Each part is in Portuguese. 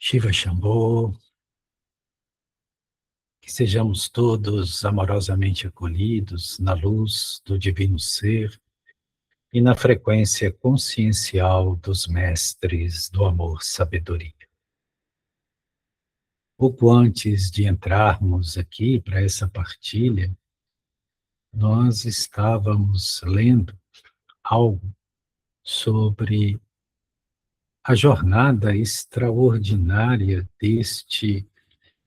Shiva Shambho, que sejamos todos amorosamente acolhidos na luz do Divino Ser e na frequência consciencial dos mestres do amor-sabedoria. Pouco antes de entrarmos aqui para essa partilha, nós estávamos lendo algo sobre a jornada extraordinária deste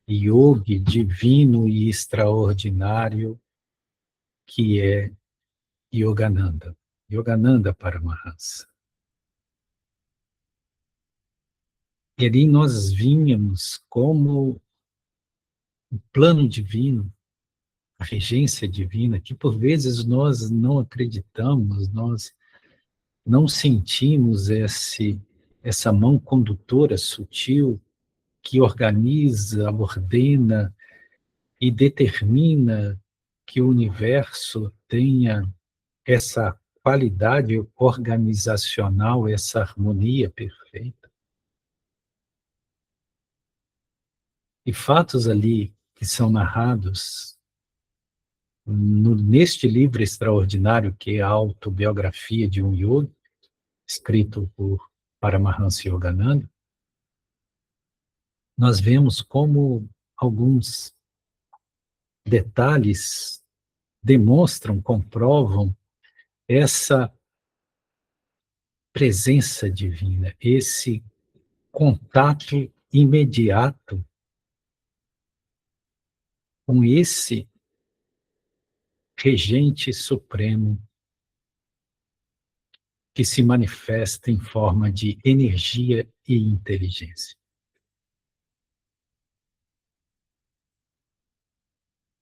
yogi divino e extraordinário que é Yogananda, Yogananda Paramahansa. E ali nós vínhamos como o plano divino, a regência divina, que por vezes nós não acreditamos, nós não sentimos essa mão condutora sutil que organiza, ordena e determina que o universo tenha essa qualidade organizacional, essa harmonia perfeita. E fatos ali que são narrados neste livro extraordinário que é a autobiografia de um yogi, escrito por Paramahansa Yogananda, nós vemos como alguns detalhes demonstram, comprovam essa presença divina, esse contato imediato com esse regente supremo que se manifesta em forma de energia e inteligência.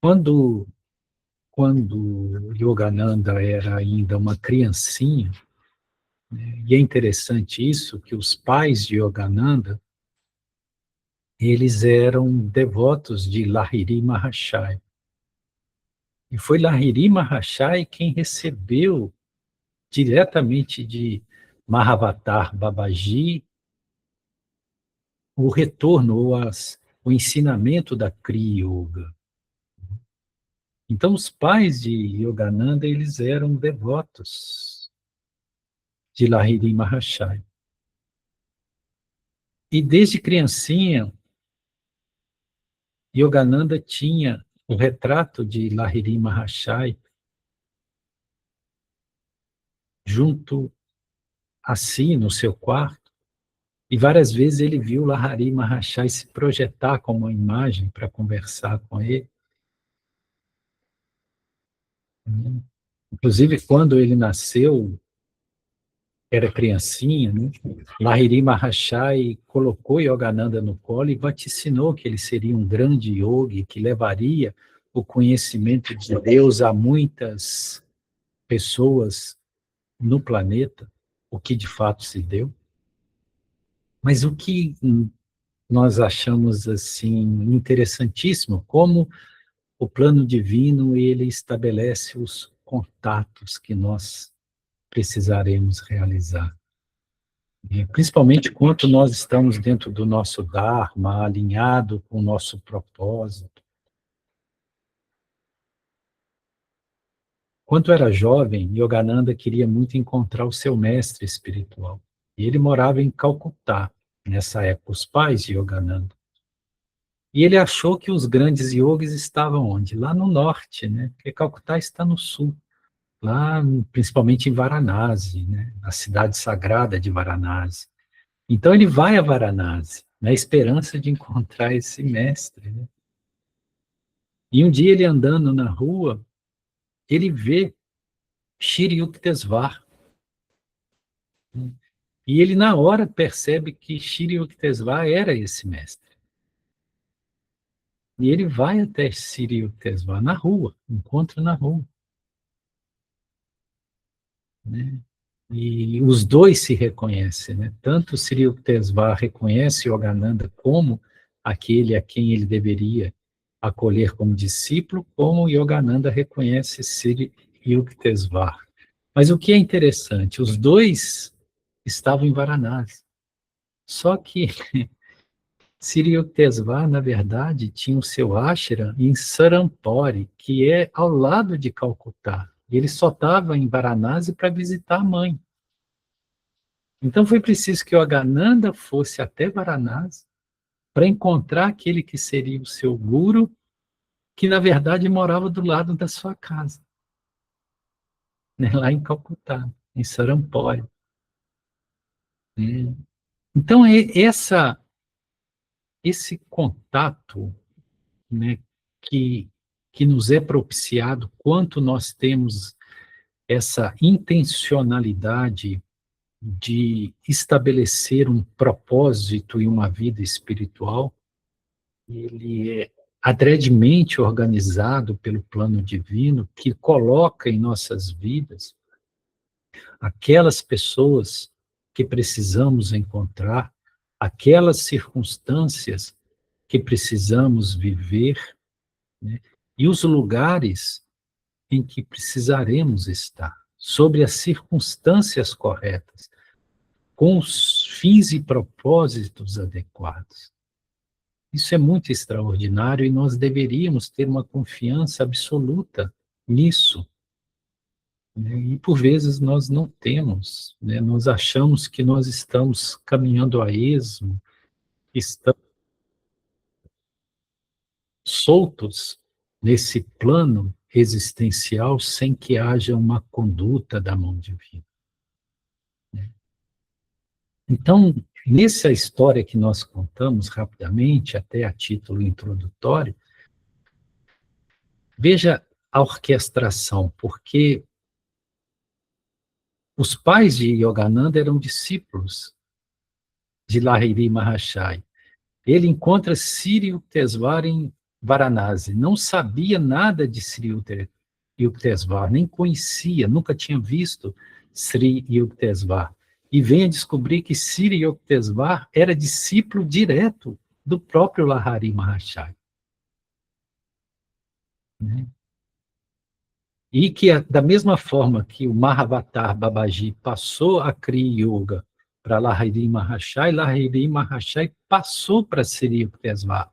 Quando Yogananda era ainda uma criancinha, né, e é interessante isso, que os pais de Yogananda, eles eram devotos de Lahiri Mahashaya. E foi Lahiri Mahashaya quem recebeu diretamente de Mahavatar Babaji o retorno, o ensinamento da Kriya Yoga. Então, os pais de Yogananda, eles eram devotos de Lahiri Mahashaya. E desde criancinha, Yogananda tinha o retrato de Lahiri Mahashaya junto a si, no seu quarto, e várias vezes ele viu Lahiri Mahashaya se projetar com uma imagem para conversar com ele. Inclusive, quando ele nasceu, era criancinha, né? Lahiri Mahashaya colocou Yogananda no colo e vaticinou que ele seria um grande yogi, que levaria o conhecimento de Deus a muitas pessoas no planeta, o que de fato se deu. Mas o que nós achamos assim interessantíssimo, como o plano divino ele estabelece os contatos que nós precisaremos realizar. E principalmente quando nós estamos dentro do nosso Dharma, alinhado com o nosso propósito. Quando era jovem, Yogananda queria muito encontrar o seu mestre espiritual. E ele morava em Calcutá, nessa época, os pais de Yogananda. E ele achou que os grandes yogis estavam onde? Lá no norte, né? Porque Calcutá está no sul. Lá, principalmente em Varanasi, né? Na cidade sagrada de Varanasi. Então ele vai a Varanasi, na esperança de encontrar esse mestre, né? E um dia ele andando na rua, ele vê Shri Yukteswar. E ele na hora percebe que Shri Yukteswar era esse mestre. E ele vai até Shri Yukteswar na rua, encontra na rua. Né? E os dois se reconhecem, né? Tanto Shri Yukteswar reconhece Yogananda como aquele a quem ele deveria acolher como discípulo, como Yogananda reconhece Shri Yukteswar. Mas o que é interessante, os dois estavam em Varanasi. Só que Sri Yukteswar, na verdade, tinha o seu ashram em Sarampore, que é ao lado de Calcutá. E ele só estava em Varanasi para visitar a mãe. Então foi preciso que o Yogananda fosse até Varanasi para encontrar aquele que seria o seu guru, que na verdade morava do lado da sua casa, né, lá em Calcutá, em Sarampore. Né? Então esse contato, né, que, que nos é propiciado, quanto nós temos essa intencionalidade de estabelecer um propósito e uma vida espiritual, ele é adredemente organizado pelo plano divino, que coloca em nossas vidas aquelas pessoas que precisamos encontrar, aquelas circunstâncias que precisamos viver, né? E os lugares em que precisaremos estar, sobre as circunstâncias corretas, com os fins e propósitos adequados. Isso é muito extraordinário e nós deveríamos ter uma confiança absoluta nisso, né? E por vezes nós não temos, né? Nós achamos que nós estamos caminhando a esmo, estamos soltos nesse plano existencial sem que haja uma conduta da mão divina, né? Então, nessa história que nós contamos rapidamente, até a título introdutório, veja a orquestração, porque os pais de Yogananda eram discípulos de Lahiri Mahashaya. Ele encontra Sri Yukteswar em Varanasi. Não sabia nada de Sri Yukteswar, nem conhecia, nunca tinha visto Sri Yukteswar. E vem a descobrir que Sri Yukteswar era discípulo direto do próprio Lahiri Mahashaya, né? E que, da mesma forma que o Mahavatar Babaji passou a Kriya Yoga para Lahiri Mahashaya passou para Sri Yukteswar.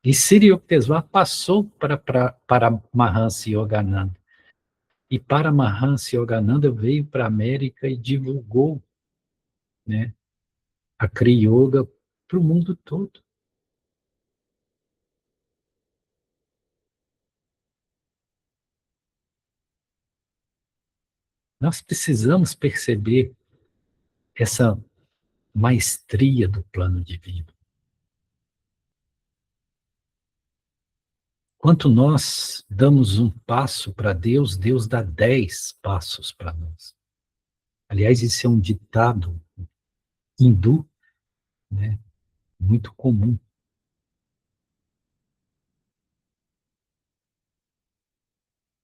E Sri Yukteswar passou para Mahasi Yogananda. E para Mahasi Yogananda veio para a América e divulgou, né, a Kriya Yoga para o mundo todo. Nós precisamos perceber essa maestria do plano divino. Quanto nós damos um passo para Deus, Deus dá 10 passos para nós. Aliás, isso é um ditado hindu, né, muito comum.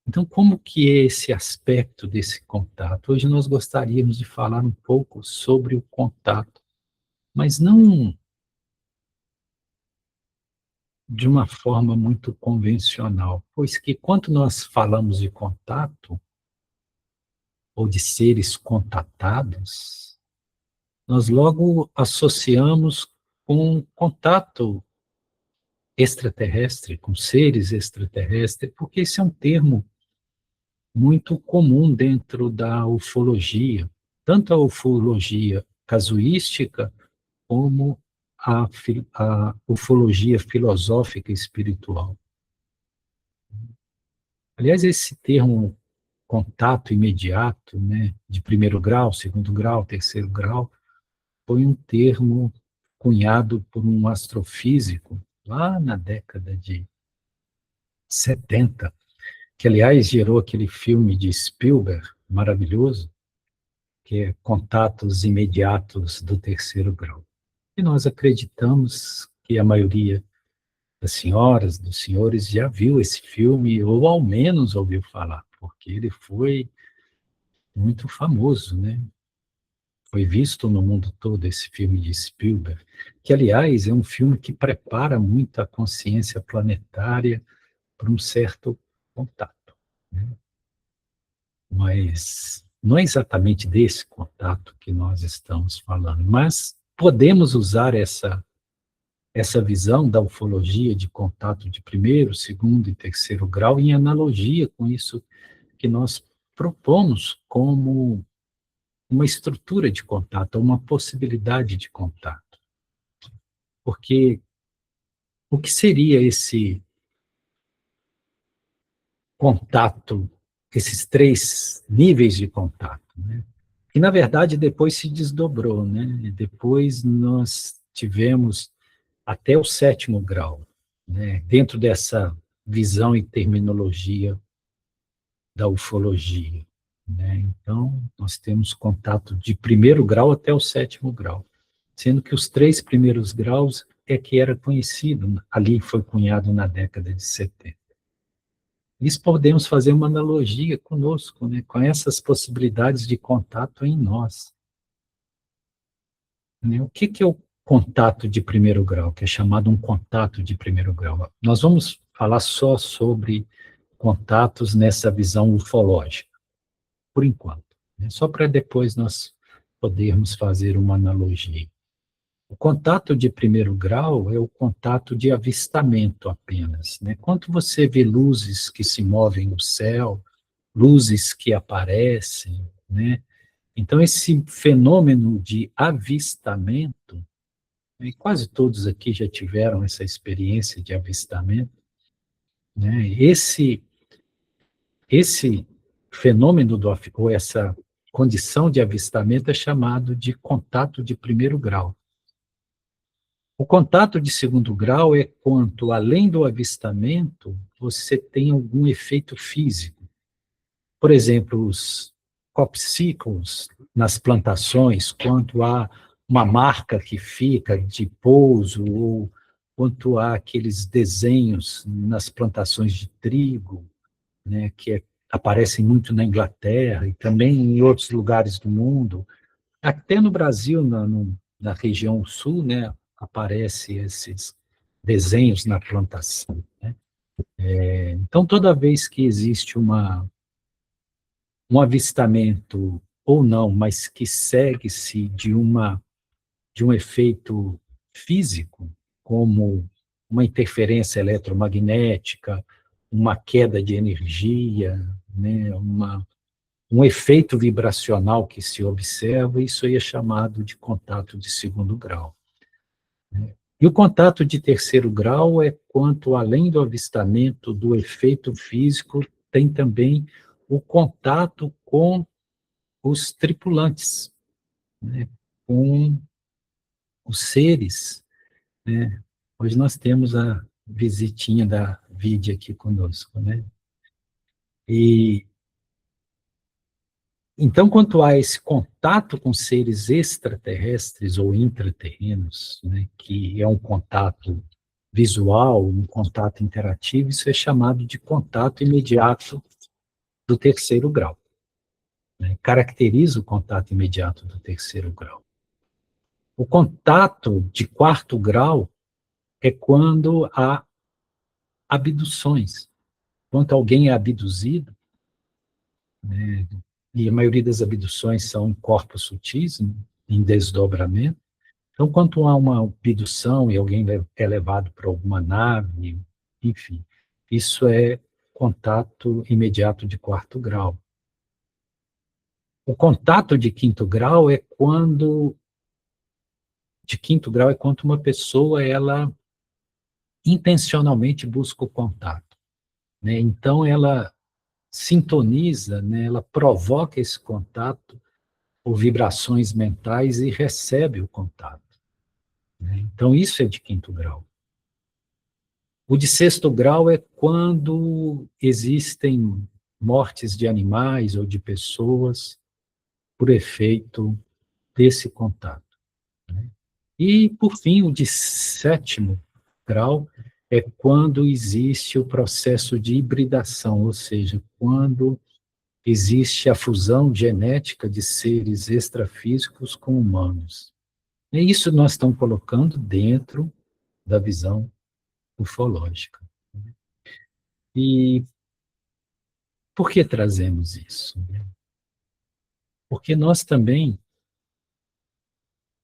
Então, como que é esse aspecto desse contato? Hoje nós gostaríamos de falar um pouco sobre o contato, mas não de uma forma muito convencional, pois que quando nós falamos de contato, ou de seres contatados, nós logo associamos com contato extraterrestre, com seres extraterrestres, porque esse é um termo muito comum dentro da ufologia, tanto a ufologia casuística como a ufologia filosófica e espiritual. Aliás, esse termo contato imediato, né, de primeiro grau, segundo grau, terceiro grau, foi um termo cunhado por um astrofísico lá na década de 70, que aliás gerou aquele filme de Spielberg maravilhoso, que é Contatos Imediatos do Terceiro Grau. E nós acreditamos que a maioria das senhoras, dos senhores já viu esse filme, ou ao menos ouviu falar, porque ele foi muito famoso, né? Foi visto no mundo todo esse filme de Spielberg, que, aliás, é um filme que prepara muito a consciência planetária para um certo contato, né? Mas não é exatamente desse contato que nós estamos falando, mas podemos usar essa visão da ufologia de contato de primeiro, segundo e terceiro grau em analogia com isso que nós propomos como uma estrutura de contato, uma possibilidade de contato. Porque o que seria esse contato, esses três níveis de contato, né? E, na verdade, depois se desdobrou, né? Depois nós tivemos até o sétimo grau, né? Dentro dessa visão e terminologia da ufologia, né? Então, nós temos contato de primeiro grau até o sétimo grau, sendo que os três primeiros graus é que era conhecido, ali foi cunhado na década de 70. Isso podemos fazer uma analogia conosco, né, com essas possibilidades de contato em nós. Né? O que é o contato de primeiro grau, que é chamado um contato de primeiro grau? Nós vamos falar só sobre contatos nessa visão ufológica, por enquanto, né, só para depois nós podermos fazer uma analogia. O contato de primeiro grau é o contato de avistamento apenas, né? Quando você vê luzes que se movem no céu, luzes que aparecem, né? Então, esse fenômeno de avistamento, e quase todos aqui já tiveram essa experiência de avistamento, né? Esse fenômeno, ou essa condição de avistamento é chamado de contato de primeiro grau. O contato de segundo grau é quando, além do avistamento, você tem algum efeito físico. Por exemplo, os copsícolos nas plantações, quanto há uma marca que fica de pouso, ou quanto há aqueles desenhos nas plantações de trigo, né, aparecem muito na Inglaterra e também em outros lugares do mundo. Até no Brasil, na região sul, né, aparecem esses desenhos na plantação, né? Então, toda vez que existe um avistamento ou não, mas que segue-se de um efeito físico, como uma interferência eletromagnética, uma queda de energia, né, um efeito vibracional que se observa, isso aí é chamado de contato de segundo grau, né? E o contato de terceiro grau é quanto, além do avistamento do efeito físico, tem também o contato com os tripulantes, né, com os seres, né? Hoje nós temos a visitinha da Vide aqui conosco, né? E então, quanto a esse contato com seres extraterrestres ou intraterrenos, né, que é um contato visual, um contato interativo, isso é chamado de contato imediato do terceiro grau, né? Caracteriza o contato imediato do terceiro grau. O contato de quarto grau é quando há abduções. Quando alguém é abduzido, né, e a maioria das abduções são em corpos sutis, né, em desdobramento. Então, quando há uma abdução e alguém é levado para alguma nave, enfim, isso é contato imediato de quarto grau. O contato de quinto grau é quando uma pessoa ela intencionalmente busca o contato, né? Então ela sintoniza, né? Ela provoca esse contato por vibrações mentais e recebe o contato, né? Então isso é de quinto grau. O de sexto grau é quando existem mortes de animais ou de pessoas por efeito desse contato, né? E, por fim, o de sétimo grau é quando existe o processo de hibridação, ou seja, quando existe a fusão genética de seres extrafísicos com humanos. E isso nós estamos colocando dentro da visão ufológica. E por que trazemos isso? Porque nós também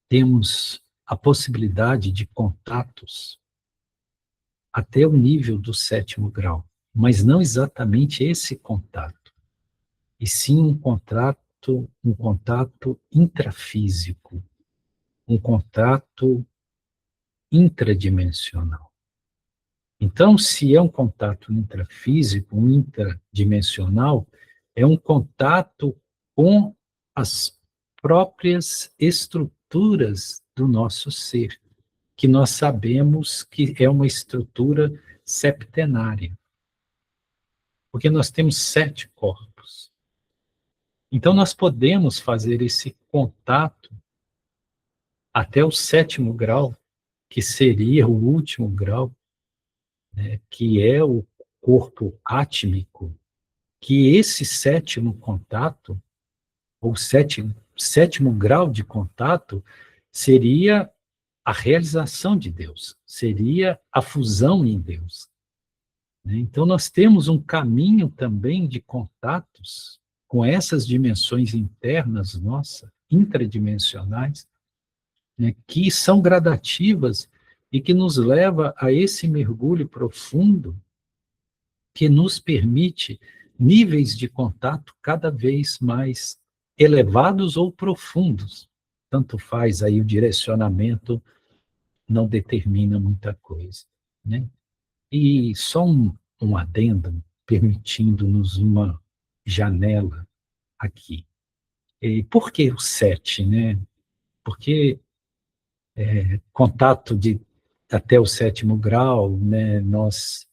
temos a possibilidade de contatos até o nível do 7º grau, mas não exatamente esse contato, e sim um contato intrafísico, um contato intradimensional. Então, se é um contato intrafísico, um intradimensional, é um contato com as próprias estruturas do nosso ser, que nós sabemos que é uma estrutura septenária, porque nós temos 7 corpos. Então, nós podemos fazer esse contato até o 7º grau, que seria o último grau, né, que é o corpo átmico, que esse 7º contato, ou 7º grau de contato, seria a realização de Deus, seria a fusão em Deus. Então, nós temos um caminho também de contatos com essas dimensões internas nossas, intradimensionais, né, que são gradativas e que nos leva a esse mergulho profundo que nos permite níveis de contato cada vez mais elevados ou profundos. Tanto faz aí o direcionamento, não determina muita coisa, né? E só um adendo, permitindo-nos uma janela aqui. E por que o 7, né? Porque contato até o 7º grau, né? Nós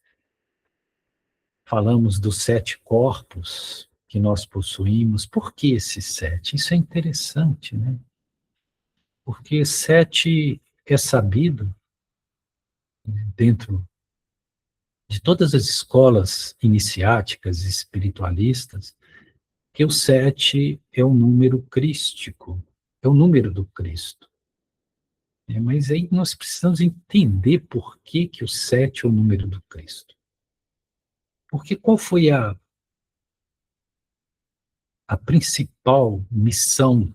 falamos dos 7 corpos que nós possuímos. Por que esses 7? Isso é interessante, né? Porque 7 é sabido, dentro de todas as escolas iniciáticas e espiritualistas, que o 7 é o número crístico, é o número do Cristo. Mas aí nós precisamos entender por que o 7 é o número do Cristo. Porque qual foi a principal missão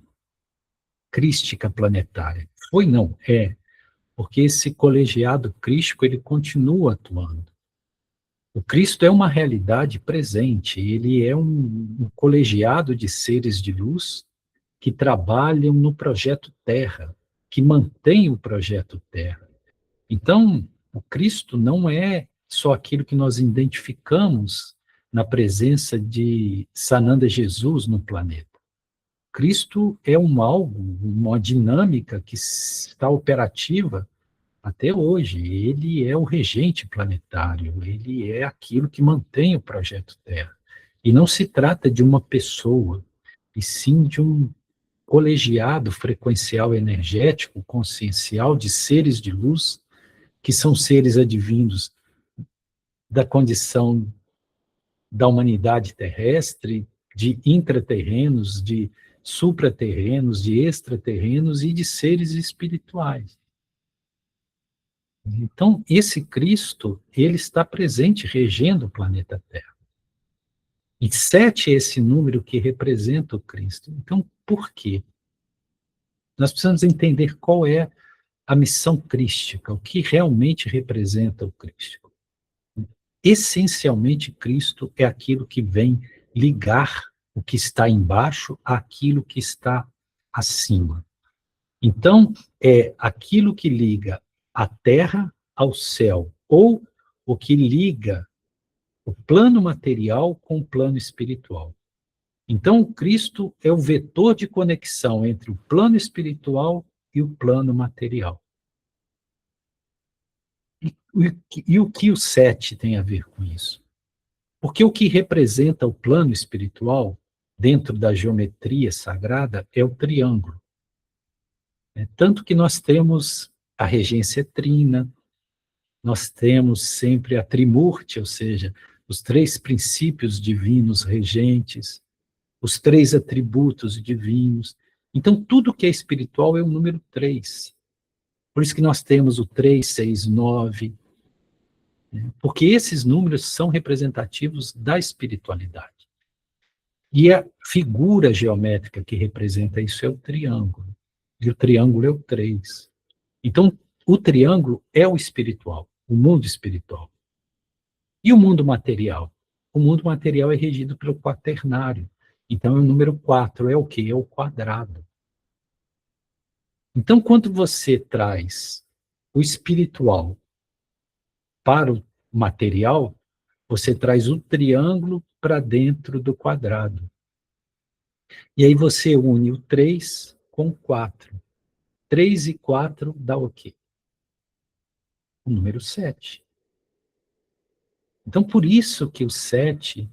crística planetária? Foi, não, é, porque esse colegiado crístico, ele continua atuando. O Cristo é uma realidade presente, ele é um colegiado de seres de luz que trabalham no projeto Terra, que mantém o projeto Terra. Então, o Cristo não é só aquilo que nós identificamos na presença de Sananda Jesus no planeta. Cristo é algo, uma dinâmica que está operativa até hoje. Ele é o regente planetário, ele é aquilo que mantém o projeto Terra. E não se trata de uma pessoa, e sim de um colegiado frequencial energético, consciencial, de seres de luz, que são seres advindos da condição da humanidade terrestre, de intraterrenos, de supraterrenos, de extraterrenos e de seres espirituais. Então, esse Cristo, ele está presente, regendo o planeta Terra. E 7 é esse número que representa o Cristo. Então, por quê? Nós precisamos entender qual é a missão crística, o que realmente representa o Cristo. Essencialmente, Cristo é aquilo que vem ligar o que está embaixo àquilo que está acima. Então, é aquilo que liga a terra ao céu, ou o que liga o plano material com o plano espiritual. Então, o Cristo é o vetor de conexão entre o plano espiritual e o plano material. E o que o 7 tem a ver com isso? Porque o que representa o plano espiritual, dentro da geometria sagrada, é o triângulo. Tanto que nós temos a regência trina, nós temos sempre a trimurti, ou seja, os 3 princípios divinos regentes, os 3 atributos divinos. Então, tudo que é espiritual é o número 3. Por isso que nós temos o 3, 6, 9, porque esses números são representativos da espiritualidade. E a figura geométrica que representa isso é o triângulo. E o triângulo é o 3. Então, o triângulo é o espiritual, o mundo espiritual. E o mundo material? O mundo material é regido pelo quaternário. Então, o número 4 é o quê? É o quadrado. Então, quando você traz o espiritual para o material, você traz o triângulo para dentro do quadrado. E aí você une o 3 com o 4. 3 e 4 dá o quê? O número 7. Então, por isso que o 7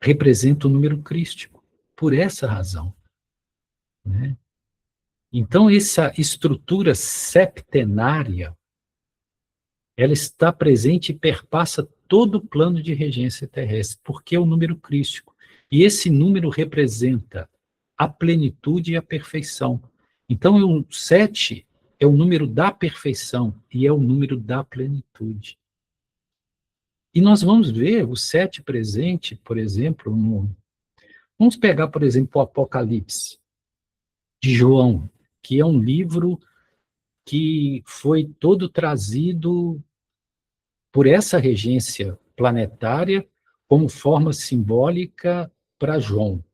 representa o número crístico. Por essa razão. Né? Então, essa estrutura septenária, ela está presente e perpassa todo o plano de regência terrestre, porque é o número crístico. E esse número representa a plenitude e a perfeição. Então, o 7 é o número da perfeição e é o número da plenitude. E nós vamos ver o 7 presente, por exemplo, vamos pegar, por exemplo, o Apocalipse de João, que é um livro que foi todo trazido por essa regência planetária como forma simbólica para João.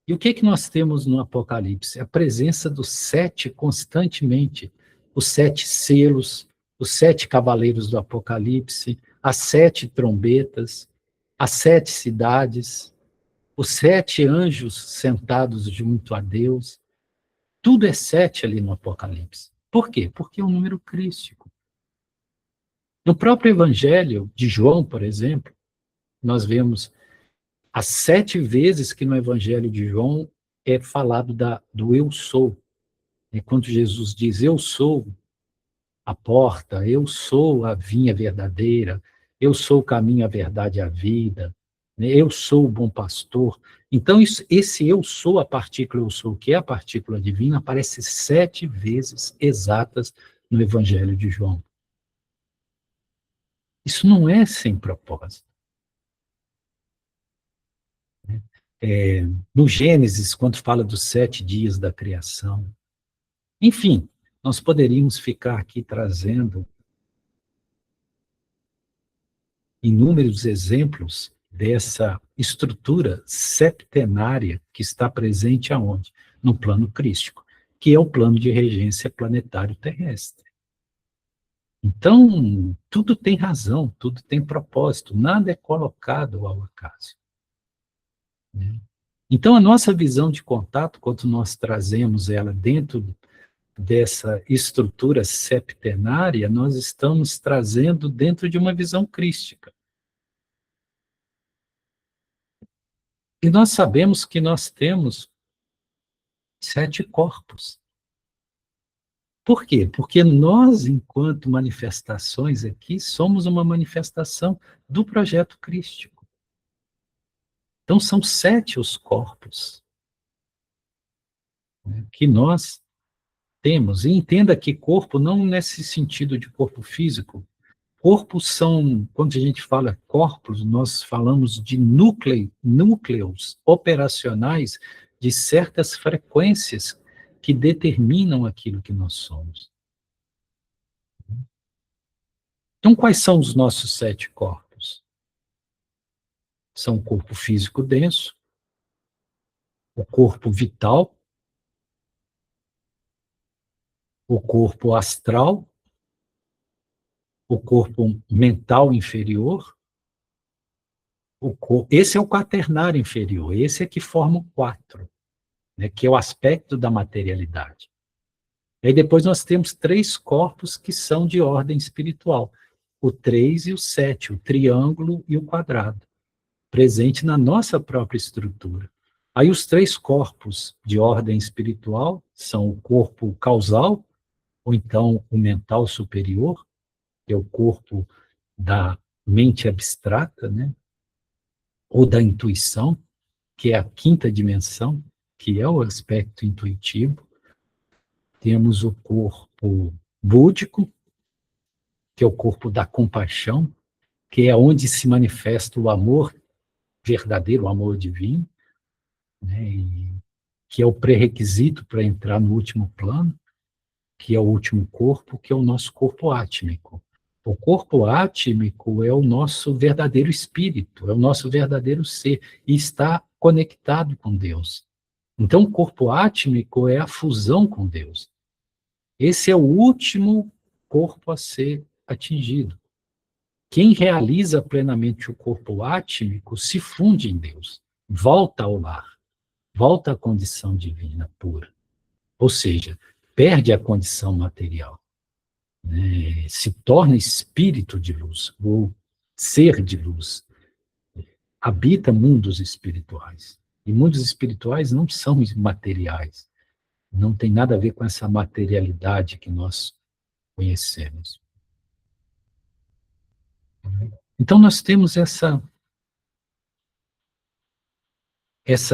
E o que que nós temos no Apocalipse? A presença dos 7 constantemente, os 7 selos, os 7 cavaleiros do Apocalipse, as 7 trombetas, as 7 cidades, os 7 anjos sentados junto a Deus. Tudo é 7 ali no Apocalipse. Por quê? Porque é um número crístico. No próprio Evangelho de João, por exemplo, nós vemos as 7 vezes que no Evangelho de João é falado do eu sou. E quando Jesus diz, eu sou a porta, eu sou a vinha verdadeira, eu sou o caminho, a verdade e a vida, né? Eu sou o bom pastor. Então, esse eu sou, a partícula eu sou, que é a partícula divina, aparece 7 vezes exatas no Evangelho de João. Isso não é sem propósito. No Gênesis, quando fala dos 7 dias da criação. Enfim, nós poderíamos ficar aqui trazendo inúmeros exemplos dessa estrutura septenária que está presente aonde? No plano crístico, que é o plano de regência planetário terrestre. Então, tudo tem razão, tudo tem propósito, nada é colocado ao acaso. Né? Então, a nossa visão de contato, quando nós trazemos ela dentro dessa estrutura septenária, nós estamos trazendo dentro de uma visão crística. E nós sabemos que nós temos 7 corpos. Por quê? Porque nós, enquanto manifestações aqui, somos uma manifestação do projeto crístico. Então, são 7 os corpos, né, que nós temos. E entenda que corpo não nesse sentido de corpo físico. Corpos são, quando a gente fala corpos, nós falamos de núcleos operacionais de certas frequências que determinam aquilo que nós somos. Então, quais são os nossos 7 corpos? São o corpo físico denso, o corpo vital, o corpo astral, o corpo mental inferior, esse é o quaternário inferior, esse é que forma o 4, né, que é o aspecto da materialidade. E aí depois nós temos 3 corpos que são de ordem espiritual, o 3 e o 7, o triângulo e o quadrado, presente na nossa própria estrutura. Aí os 3 corpos de ordem espiritual são o corpo causal, ou então o mental superior, que é o corpo da mente abstrata, né? Ou da intuição, que é a 5ª dimensão, que é o aspecto intuitivo. Temos o corpo búdico, que é o corpo da compaixão, que é onde se manifesta o amor verdadeiro, o amor divino, né? que é o pré-requisito para entrar no último plano, que é o último corpo, que é o nosso corpo átmico. O corpo átmico é o nosso verdadeiro espírito, é o nosso verdadeiro ser, e está conectado com Deus. Então, o corpo átmico é a fusão com Deus. Esse é o último corpo a ser atingido. Quem realiza plenamente o corpo átmico se funde em Deus, volta ao lar, volta à condição divina pura. Ou seja, perde a condição material, né? Se torna espírito de luz, ou ser de luz. Habita mundos espirituais. E mundos espirituais não são materiais. Não tem nada a ver com essa materialidade que nós conhecemos. Então, nós temos essa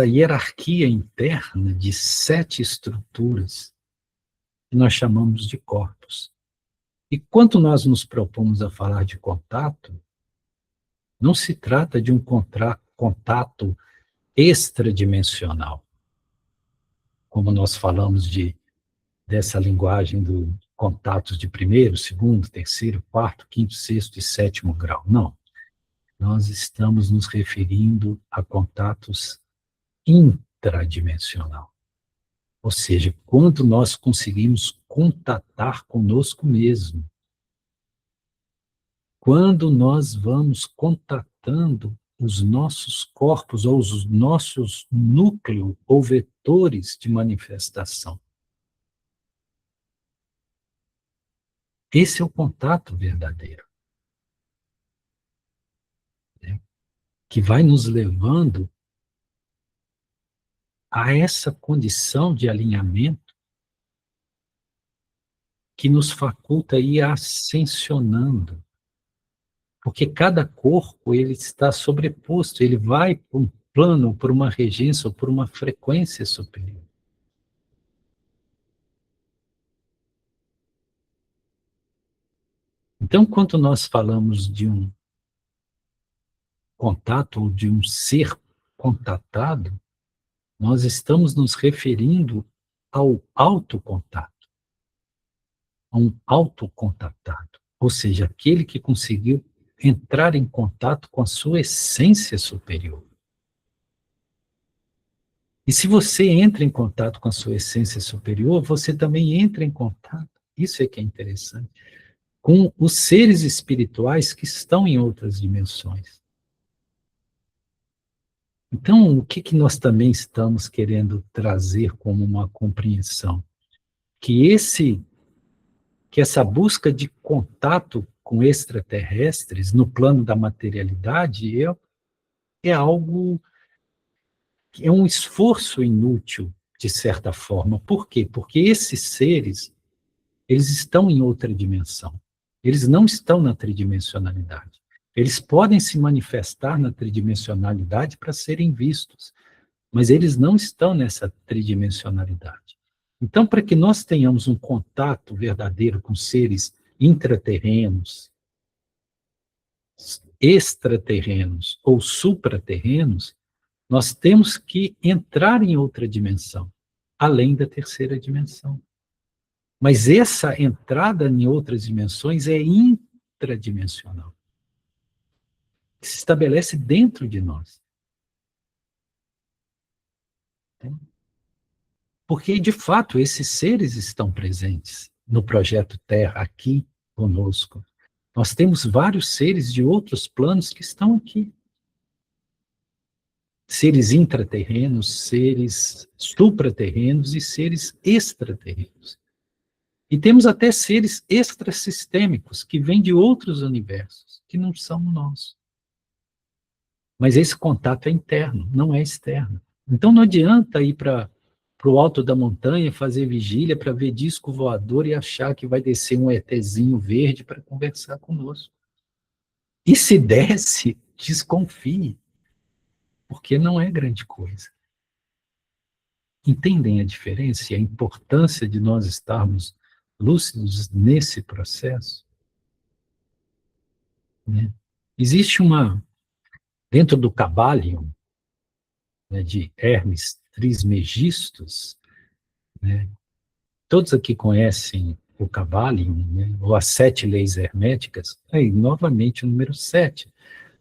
hierarquia interna de 7 estruturas que nós chamamos de corpos. E quando nós nos propomos a falar de contato, não se trata de um contato extradimensional, como nós falamos dessa linguagem do contatos de primeiro, segundo, terceiro, quarto, quinto, sexto e sétimo grau. Não. Nós estamos nos referindo a contatos intradimensional. Ou seja, quando nós conseguimos contatar conosco mesmo. Quando nós vamos contatando os nossos corpos ou os nossos núcleos ou vetores de manifestação. Esse é o contato verdadeiro, né? Que vai nos levando a essa condição de alinhamento que nos faculta ir ascensionando. Porque cada corpo ele está sobreposto, ele vai por um plano, por uma regência ou por uma frequência superior. Então, quando nós falamos de um contato ou de um ser contatado, nós estamos nos referindo ao autocontato, a um autocontatado, ou seja, aquele que conseguiu entrar em contato com a sua essência superior. E se você entra em contato com a sua essência superior, você também entra em contato, isso é que é interessante, com os seres espirituais que estão em outras dimensões. Então, o que nós também estamos querendo trazer como uma compreensão? Que essa busca de contato com extraterrestres no plano da materialidade é algo, é um esforço inútil, de certa forma. Por quê? Porque esses seres, eles estão em outra dimensão. Eles não estão na tridimensionalidade. Eles podem se manifestar na tridimensionalidade para serem vistos, mas eles não estão nessa tridimensionalidade. Então, para que nós tenhamos um contato verdadeiro com seres intraterrenos, extraterrenos ou supraterrenos, nós temos que entrar em outra dimensão, além da terceira dimensão. Mas essa entrada em outras dimensões é intradimensional, que se estabelece dentro de nós. Porque, de fato, esses seres estão presentes no projeto Terra, aqui conosco. Nós temos vários seres de outros planos que estão aqui. Seres intraterrenos, seres supraterrenos e seres extraterrenos. E temos até seres extrasistêmicos, que vêm de outros universos, que não são o nosso. Mas esse contato é interno, não é externo. Então não adianta ir para o alto da montanha, fazer vigília para ver disco voador e achar que vai descer um ETzinho verde para conversar conosco. E se desce, desconfie, porque não é grande coisa. Entendem a diferença e a importância de nós estarmos lúcidos nesse processo? Né? Existe dentro do Kybalion, né, de Hermes Trismegistos, né? Todos aqui conhecem o Kybalion, né? Ou as 7 leis herméticas. Aí, novamente, o número 7,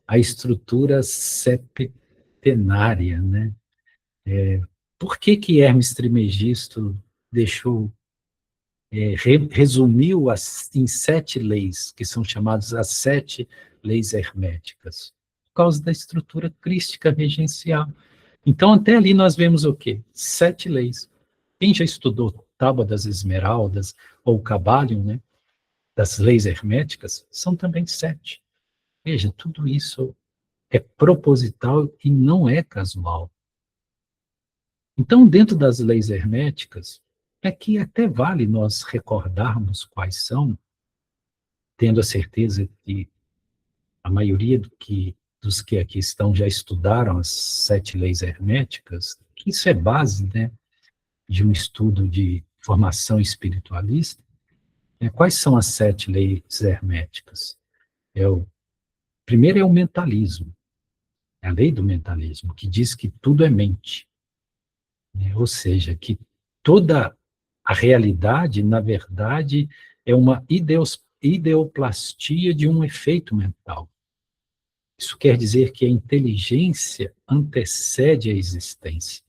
a estrutura septenária, né? Por que que Hermes Trismegisto deixou, resumiu em 7 leis, que são chamadas as 7 leis herméticas? Por causa da estrutura crística regencial. Então, até ali nós vemos o quê? 7 leis. Quem já estudou Tábua das Esmeraldas ou Kybalion, né, das leis herméticas, são também 7. Veja, tudo isso é proposital e não é casual. Então, dentro das leis herméticas, aqui até vale nós recordarmos quais são, tendo a certeza que a maioria dos que aqui estão já estudaram as 7 leis herméticas, que isso é base, né, de um estudo de formação espiritualista. Quais são as 7 leis herméticas? Primeiro é o mentalismo, é a lei do mentalismo, que diz que tudo é mente, né? Ou seja, que toda a realidade, na verdade, é uma ideoplastia de um efeito mental. Isso quer dizer que a inteligência antecede a existência,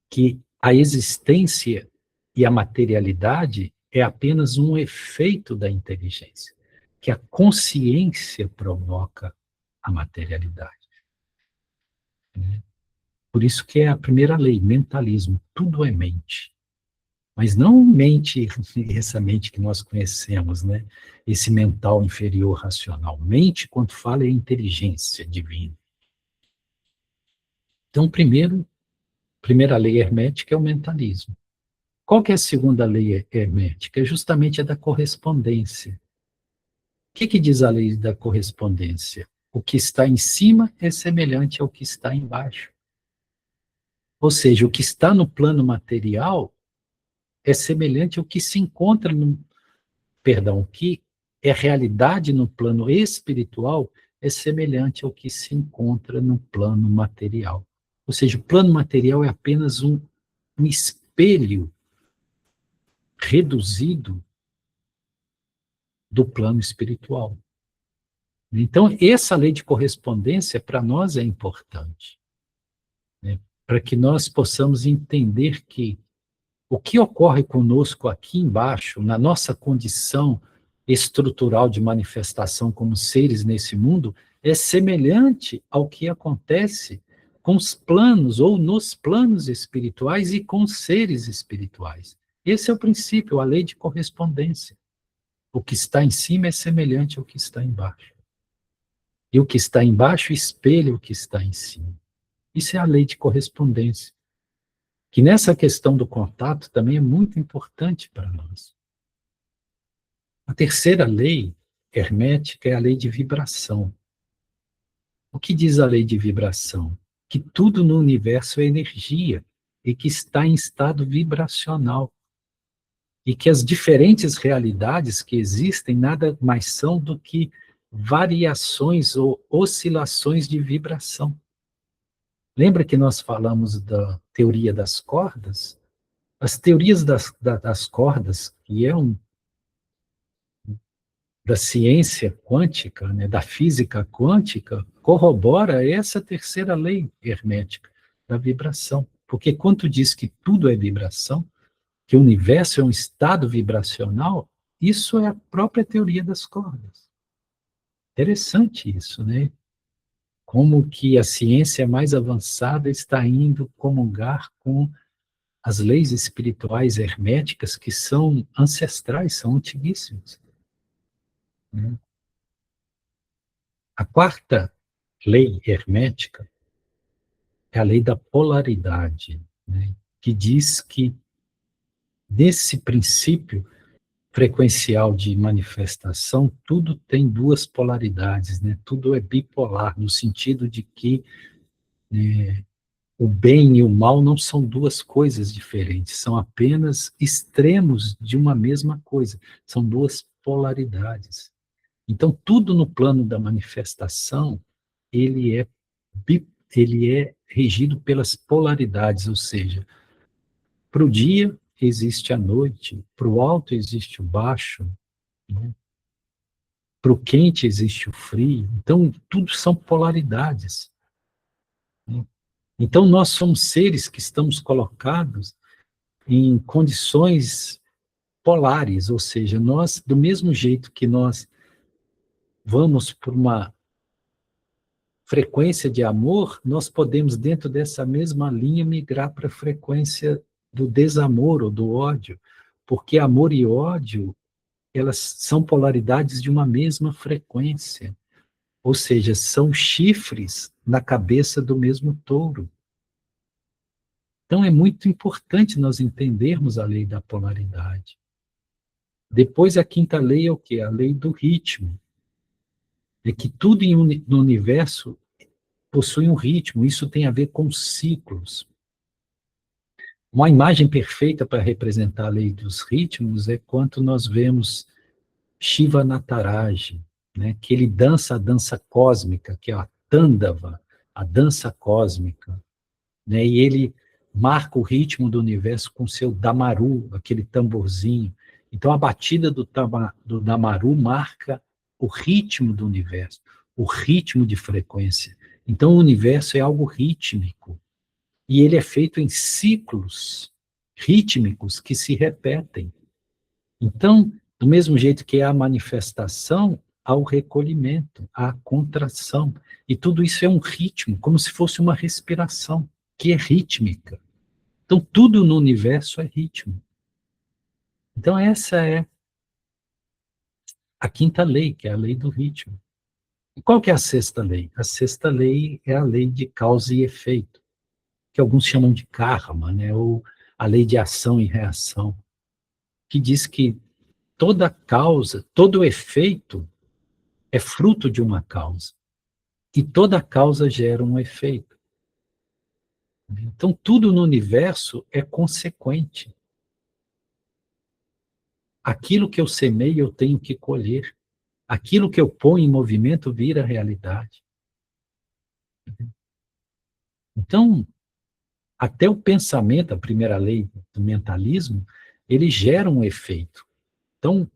que a existência e a materialidade é apenas um efeito da inteligência, que a consciência provoca a materialidade, né? Por isso que é a primeira lei, mentalismo, tudo é mente. Mas não mente, essa mente que nós conhecemos, né? Esse mental inferior racional. Mente, quando fala, é inteligência divina. Então, primeira lei hermética é o mentalismo. Qual que é a segunda lei hermética? É justamente a da correspondência. O que diz a lei da correspondência? O que está em cima é semelhante ao que está embaixo. Ou seja, o que está no plano material é semelhante ao que se encontra o que é realidade no plano espiritual é semelhante ao que se encontra no plano material. Ou seja, o plano material é apenas um espelho reduzido do plano espiritual. Então, essa lei de correspondência para nós é importante, né? Para que nós possamos entender que o que ocorre conosco aqui embaixo, na nossa condição estrutural de manifestação como seres nesse mundo, é semelhante ao que acontece com os planos ou nos planos espirituais e com os seres espirituais. Esse é o princípio, a lei de correspondência. O que está em cima é semelhante ao que está embaixo. E o que está embaixo espelha o que está em cima. Isso é a lei de correspondência, que nessa questão do contato também é muito importante para nós. A terceira lei hermética é a lei de vibração. O que diz a lei de vibração? Que tudo no universo é energia e que está em estado vibracional. E que as diferentes realidades que existem nada mais são do que variações ou oscilações de vibração. Lembra que nós falamos da teoria das cordas? As teorias das cordas, que é da ciência quântica, né, da física quântica, corrobora essa terceira lei hermética da vibração. Porque quando diz que tudo é vibração, que o universo é um estado vibracional, isso é a própria teoria das cordas. Interessante isso, né? Como que a ciência mais avançada está indo comungar com as leis espirituais herméticas que são ancestrais, são antiguíssimas, né? A quarta lei hermética é a lei da polaridade, né? Que diz que nesse princípio frequencial de manifestação, tudo tem duas polaridades, né? Tudo é bipolar, no sentido de que o bem e o mal não são duas coisas diferentes, são apenas extremos de uma mesma coisa, são duas polaridades. Então, tudo no plano da manifestação, ele é ele é regido pelas polaridades, ou seja, para o dia existe a noite, para o alto existe o baixo, né? Para o quente existe o frio. Então, tudo são polaridades, né? Então, nós somos seres que estamos colocados em condições polares, ou seja, nós, do mesmo jeito que nós vamos por uma frequência de amor, nós podemos, dentro dessa mesma linha, migrar para a frequência do desamor ou do ódio, porque amor e ódio, elas são polaridades de uma mesma frequência, ou seja, são chifres na cabeça do mesmo touro. Então é muito importante nós entendermos a lei da polaridade. Depois a quinta lei é o quê? A lei do ritmo. É que tudo no universo possui um ritmo, isso tem a ver com ciclos. Uma imagem perfeita para representar a lei dos ritmos é quando nós vemos Shiva Nataraja, né, que ele dança a dança cósmica, que é a Tandava, a dança cósmica, né, e ele marca o ritmo do universo com seu Damaru, aquele tamborzinho. Então a batida do Damaru marca o ritmo do universo, o ritmo de frequência. Então o universo é algo rítmico, e ele é feito em ciclos rítmicos que se repetem. Então, do mesmo jeito que há a manifestação, há o recolhimento, há a contração. E tudo isso é um ritmo, como se fosse uma respiração, que é rítmica. Então, tudo no universo é ritmo. Então, essa é a quinta lei, que é a lei do ritmo. E qual que é a sexta lei? A sexta lei é a lei de causa e efeito, que alguns chamam de karma, né? Ou a lei de ação e reação, que diz que toda causa, todo efeito é fruto de uma causa. E toda causa gera um efeito. Então, tudo no universo é consequente. Aquilo que eu semeio, eu tenho que colher. Aquilo que eu ponho em movimento vira realidade. Então, até o pensamento, a primeira lei do mentalismo, ele gera um efeito. Então,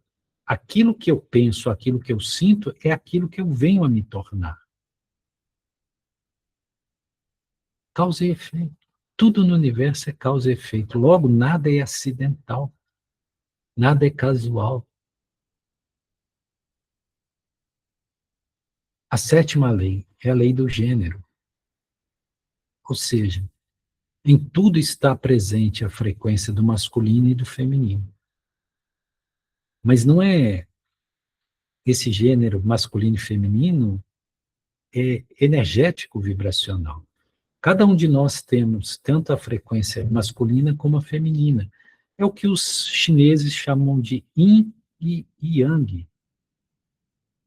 aquilo que eu penso, aquilo que eu sinto, é aquilo que eu venho a me tornar. Causa e efeito. Tudo no universo é causa e efeito. Logo, nada é acidental. Nada é casual. A sétima lei é a lei do gênero. Ou seja, em tudo está presente a frequência do masculino e do feminino. Mas não é esse gênero masculino e feminino, é energético vibracional. Cada um de nós temos tanto a frequência masculina como a feminina. É o que os chineses chamam de yin e yang.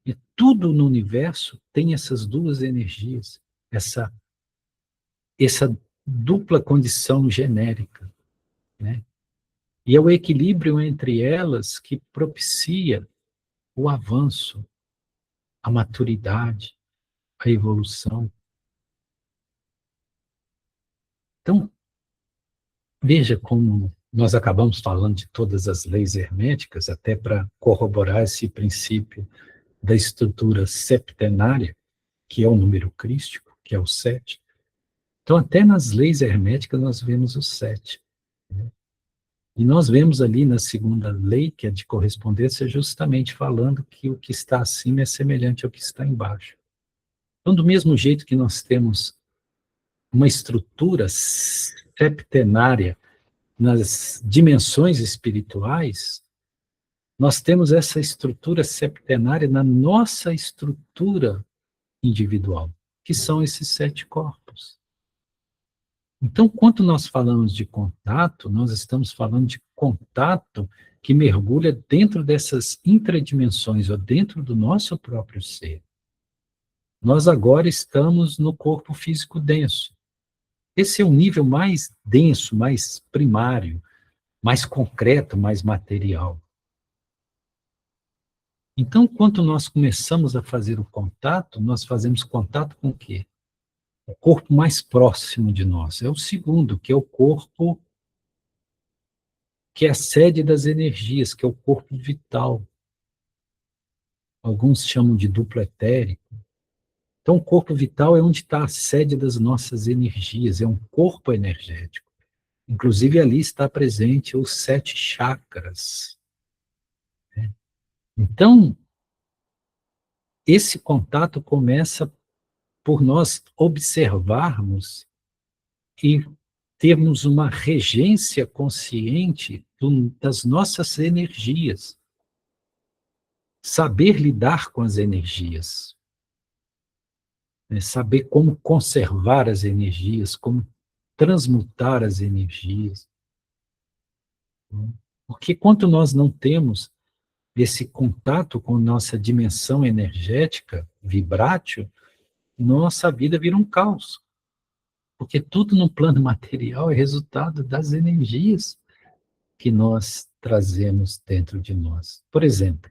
E tudo no universo tem essas duas energias, essa dupla condição genérica, né? E é o equilíbrio entre elas que propicia o avanço, a maturidade, a evolução. Então, veja como nós acabamos falando de todas as leis herméticas, até para corroborar esse princípio da estrutura septenária, que é o número crístico, que é o 7. Então, até nas leis herméticas nós vemos o 7, né? E nós vemos ali na segunda lei, que é de correspondência, justamente falando que o que está acima é semelhante ao que está embaixo. Então, do mesmo jeito que nós temos uma estrutura septenária nas dimensões espirituais, nós temos essa estrutura septenária na nossa estrutura individual, que são esses 7 corpos. Então, quando nós falamos de contato, nós estamos falando de contato que mergulha dentro dessas intradimensões, ou dentro do nosso próprio ser. Nós agora estamos no corpo físico denso. Esse é o nível mais denso, mais primário, mais concreto, mais material. Então, quando nós começamos a fazer o contato, nós fazemos contato com o quê? O corpo mais próximo de nós é o segundo, que é o corpo que é a sede das energias, que é o corpo vital. Alguns chamam de duplo etérico. Então, o corpo vital é onde está a sede das nossas energias, é um corpo energético. Inclusive, ali está presente os 7 chakras. Então, esse contato começa por nós observarmos e termos uma regência consciente das nossas energias. Saber lidar com as energias. Saber como conservar as energias, como transmutar as energias. Porque quanto nós não temos esse contato com nossa dimensão energética, vibrátil, nossa vida vira um caos. Porque tudo no plano material é resultado das energias que nós trazemos dentro de nós. Por exemplo,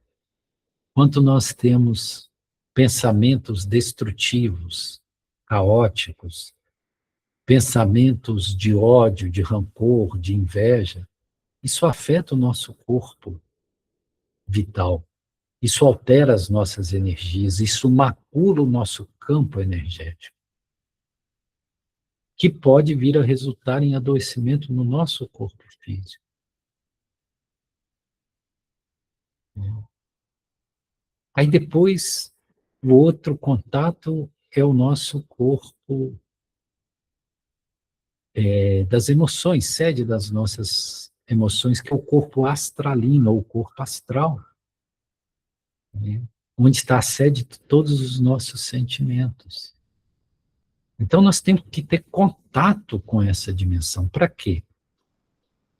quando nós temos pensamentos destrutivos, caóticos, pensamentos de ódio, de rancor, de inveja, isso afeta o nosso corpo vital. Isso altera as nossas energias, isso macula o nosso campo energético, que pode vir a resultar em adoecimento no nosso corpo físico. Aí depois, o outro contato é o nosso corpo das emoções, sede das nossas emoções, que é o corpo astralino, ou o corpo astral, né? Onde está a sede de todos os nossos sentimentos. Então, nós temos que ter contato com essa dimensão. Para quê?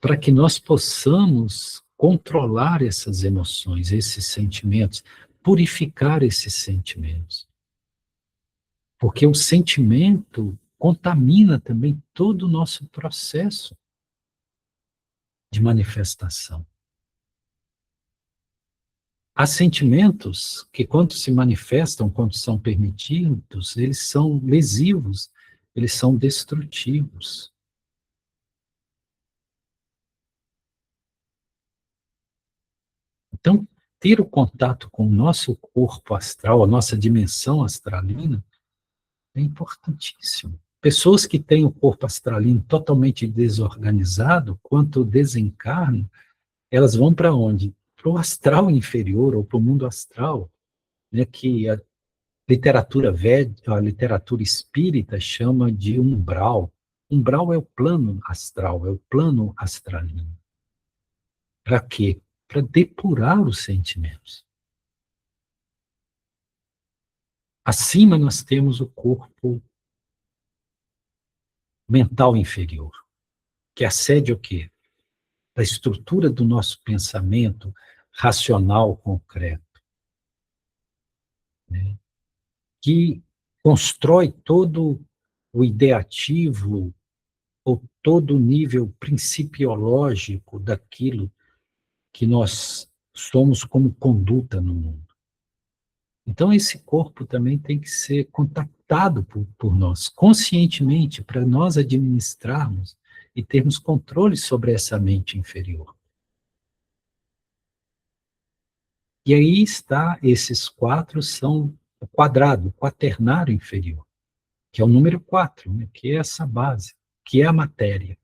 Para que nós possamos controlar essas emoções, esses sentimentos, purificar esses sentimentos. Porque o sentimento contamina também todo o nosso processo de manifestação. Há sentimentos que, quando se manifestam, quando são permitidos, eles são lesivos, eles são destrutivos. Então, ter o contato com o nosso corpo astral, a nossa dimensão astralina, é importantíssimo. Pessoas que têm o corpo astralino totalmente desorganizado, quando desencarnam, elas vão para onde? Para o astral inferior, ou para o mundo astral, né, que a literatura védica, a literatura espírita chama de umbral. Umbral é o plano astral, é o plano astralino. Para quê? Para depurar os sentimentos. Acima nós temos o corpo mental inferior, que acede o quê? Da estrutura do nosso pensamento racional concreto, né? Que constrói todo o ideativo, ou todo o nível principiológico daquilo que nós somos como conduta no mundo. Então, esse corpo também tem que ser contactado por nós, conscientemente, para nós administrarmos e termos controle sobre essa mente inferior. E aí está, esses 4 são o quadrado, o quaternário inferior, que é o número 4, né, que é essa base, que é a matéria.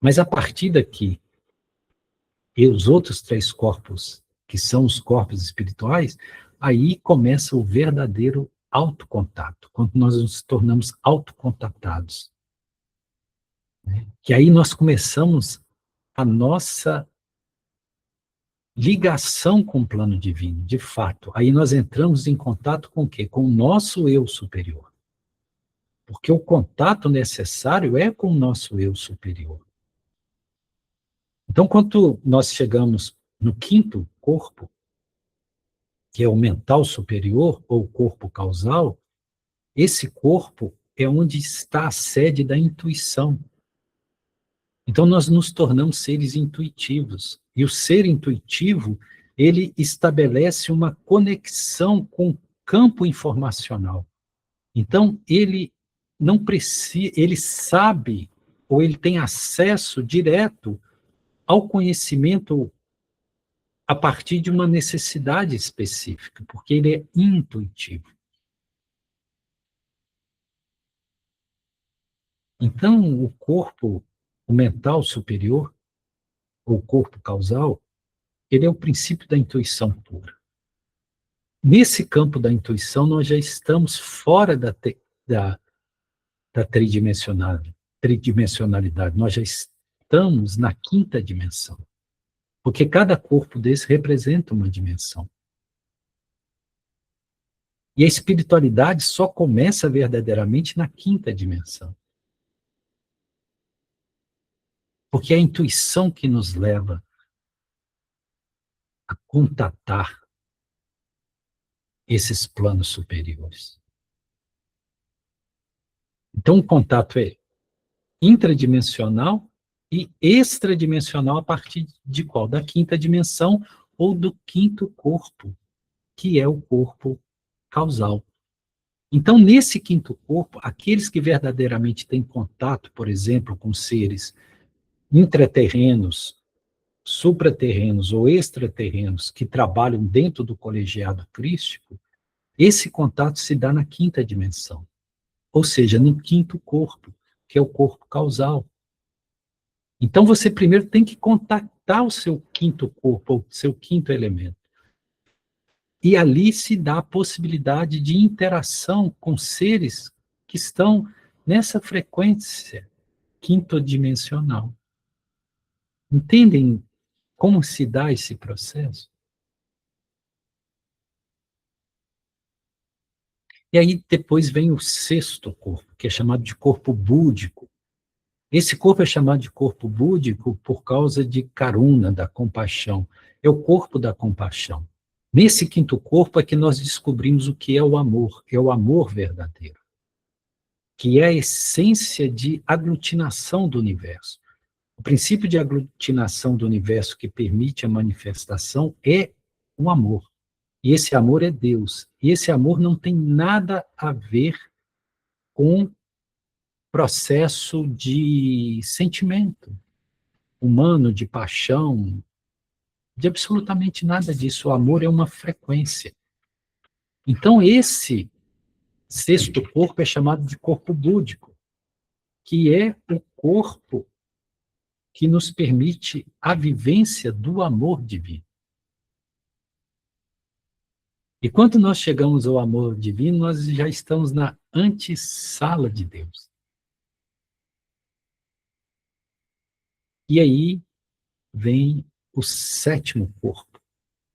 Mas a partir daqui, e os outros 3 corpos, que são os corpos espirituais, aí começa o verdadeiro autocontato, quando nós nos tornamos autocontatados, né? Que aí nós começamos a nossa ligação com o plano divino, de fato. Aí nós entramos em contato com o quê? Com o nosso eu superior. Porque o contato necessário é com o nosso eu superior. Então, quando nós chegamos no 5º corpo, que é o mental superior, ou corpo causal, esse corpo é onde está a sede da intuição. Então, nós nos tornamos seres intuitivos. E o ser intuitivo, ele estabelece uma conexão com o campo informacional. Então, ele não precisa, ele sabe, ou ele tem acesso direto ao conhecimento a partir de uma necessidade específica, porque ele é intuitivo. Então, o corpo, o mental superior, ou o corpo causal, ele é o princípio da intuição pura. Nesse campo da intuição, nós já estamos fora da tridimensionalidade, nós já estamos na quinta dimensão. Porque cada corpo desse representa uma dimensão. E a espiritualidade só começa verdadeiramente na quinta dimensão. Porque é a intuição que nos leva a contatar esses planos superiores. Então, o contato é intradimensional e extradimensional a partir de qual? Da quinta dimensão ou do quinto corpo, que é o corpo causal. Então, nesse quinto corpo, aqueles que verdadeiramente têm contato, por exemplo, com seres intraterrenos, supraterrenos ou extraterrenos que trabalham dentro do colegiado crístico, esse contato se dá na quinta dimensão, ou seja, no quinto corpo, que é o corpo causal. Então, você primeiro tem que contactar o seu quinto corpo, ou seu quinto elemento. E ali se dá a possibilidade de interação com seres que estão nessa frequência quintodimensional. Entendem como se dá esse processo? E aí depois vem o sexto corpo, que é chamado de corpo búdico. Esse corpo é chamado de corpo búdico por causa de Karuna, da compaixão. É o corpo da compaixão. Nesse quinto corpo é que nós descobrimos o que é o amor verdadeiro, que é a essência de aglutinação do universo. O princípio de aglutinação do universo que permite a manifestação é o amor. E esse amor é Deus. E esse amor não tem nada a ver com processo de sentimento humano, de paixão, de absolutamente nada disso. O amor é uma frequência. Então, esse sexto corpo é chamado de corpo búdico, que é o corpo que nos permite a vivência do amor divino. E quando nós chegamos ao amor divino, nós já estamos na antessala de Deus. E aí vem o sétimo corpo,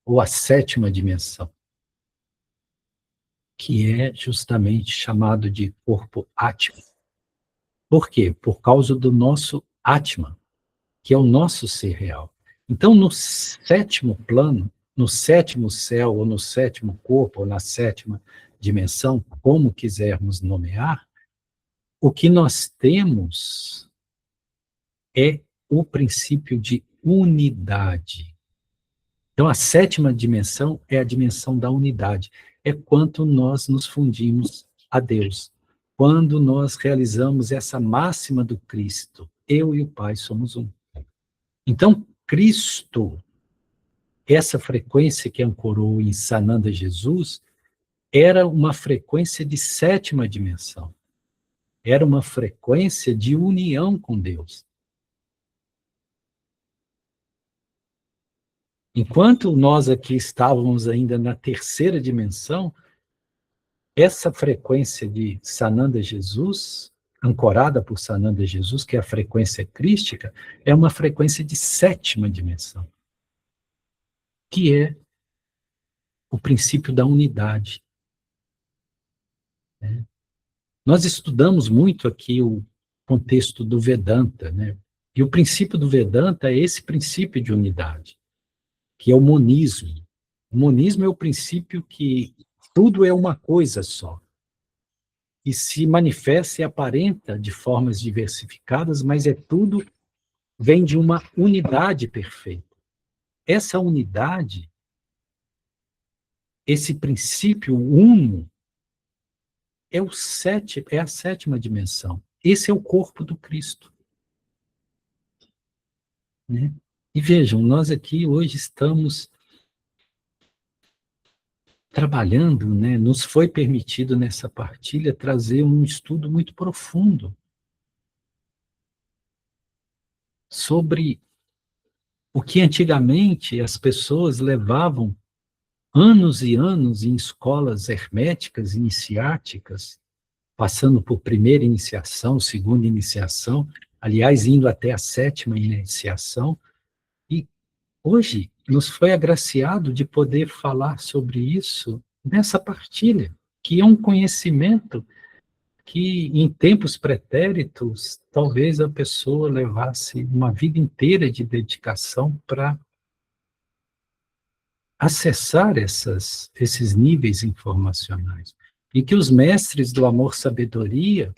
ou a sétima dimensão, que é justamente chamado de corpo Atma. Por quê? Por causa do nosso Atma, que é o nosso ser real. Então, no sétimo plano, no sétimo céu, ou no sétimo corpo, ou na sétima dimensão, como quisermos nomear, o que nós temos é o princípio de unidade. Então, a sétima dimensão é a dimensão da unidade. É quanto nós nos fundimos a Deus. Quando nós realizamos essa máxima do Cristo, eu e o Pai somos um. Então, Cristo, essa frequência que ancorou em Sananda Jesus, era uma frequência de sétima dimensão. Era uma frequência de união com Deus. Enquanto nós aqui estávamos ainda na terceira dimensão, essa frequência de Sananda Jesus, ancorada por Sananda Jesus, que é a frequência crística, é uma frequência de sétima dimensão, que é o princípio da unidade. Né? Nós estudamos muito aqui o contexto do Vedanta, né? E o princípio do Vedanta é esse princípio de unidade, que é o monismo. O monismo é o princípio que tudo é uma coisa só. E se manifesta e aparenta de formas diversificadas, mas tudo vem de uma unidade perfeita. Essa unidade esse princípio uno é a sétima dimensão. Esse é o corpo do Cristo. Né? E vejam, nós aqui hoje estamos trabalhando, né? Nos foi permitido nessa partilha trazer um estudo muito profundo sobre o que antigamente as pessoas levavam anos e anos em escolas herméticas, iniciáticas, passando por primeira iniciação, segunda iniciação, aliás, indo até a sétima iniciação, e hoje nos foi agraciado de poder falar sobre isso nessa partilha, que é um conhecimento que em tempos pretéritos, talvez a pessoa levasse uma vida inteira de dedicação para acessar esses níveis informacionais. E que os mestres do amor-sabedoria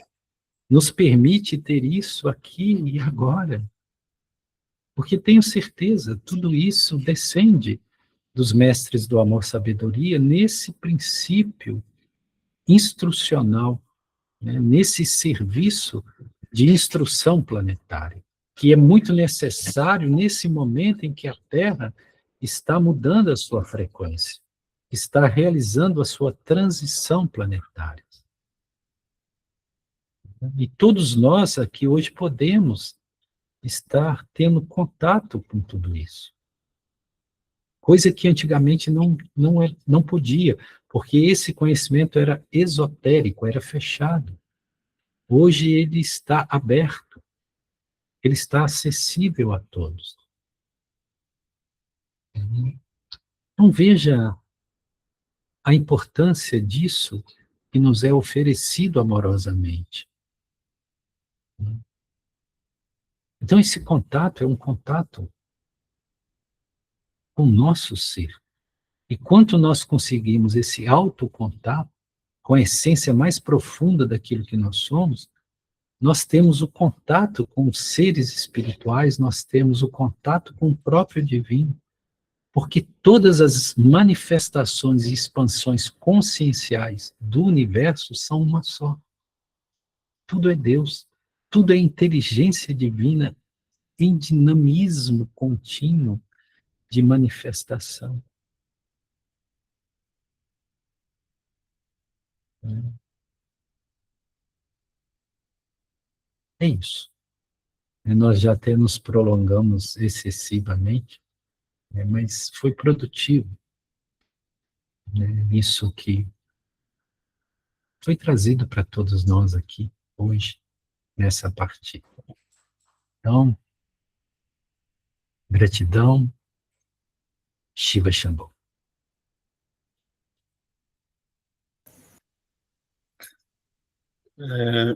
nos permite ter isso aqui e agora. Porque tenho certeza, tudo isso descende dos mestres do amor-sabedoria nesse princípio instrucional, né, nesse serviço de instrução planetária, que é muito necessário nesse momento em que a Terra está mudando a sua frequência, está realizando a sua transição planetária. E todos nós aqui hoje podemos estar tendo contato com tudo isso. Coisa que antigamente não podia, porque esse conhecimento era esotérico, era fechado. Hoje ele está aberto, ele está acessível a todos. Então veja a importância disso que nos é oferecido amorosamente. Então esse contato é um contato com o nosso ser. E quanto nós conseguimos esse autocontato com a essência mais profunda daquilo que nós somos, nós temos o contato com os seres espirituais, nós temos o contato com o próprio divino, porque todas as manifestações e expansões conscienciais do universo são uma só. Tudo é Deus, tudo é inteligência divina em dinamismo contínuo de manifestação. É isso. Nós já até nos prolongamos excessivamente, né, mas foi produtivo, né, isso que foi trazido para todos nós aqui, hoje, nessa partida. Então, gratidão, Shiva Shambho.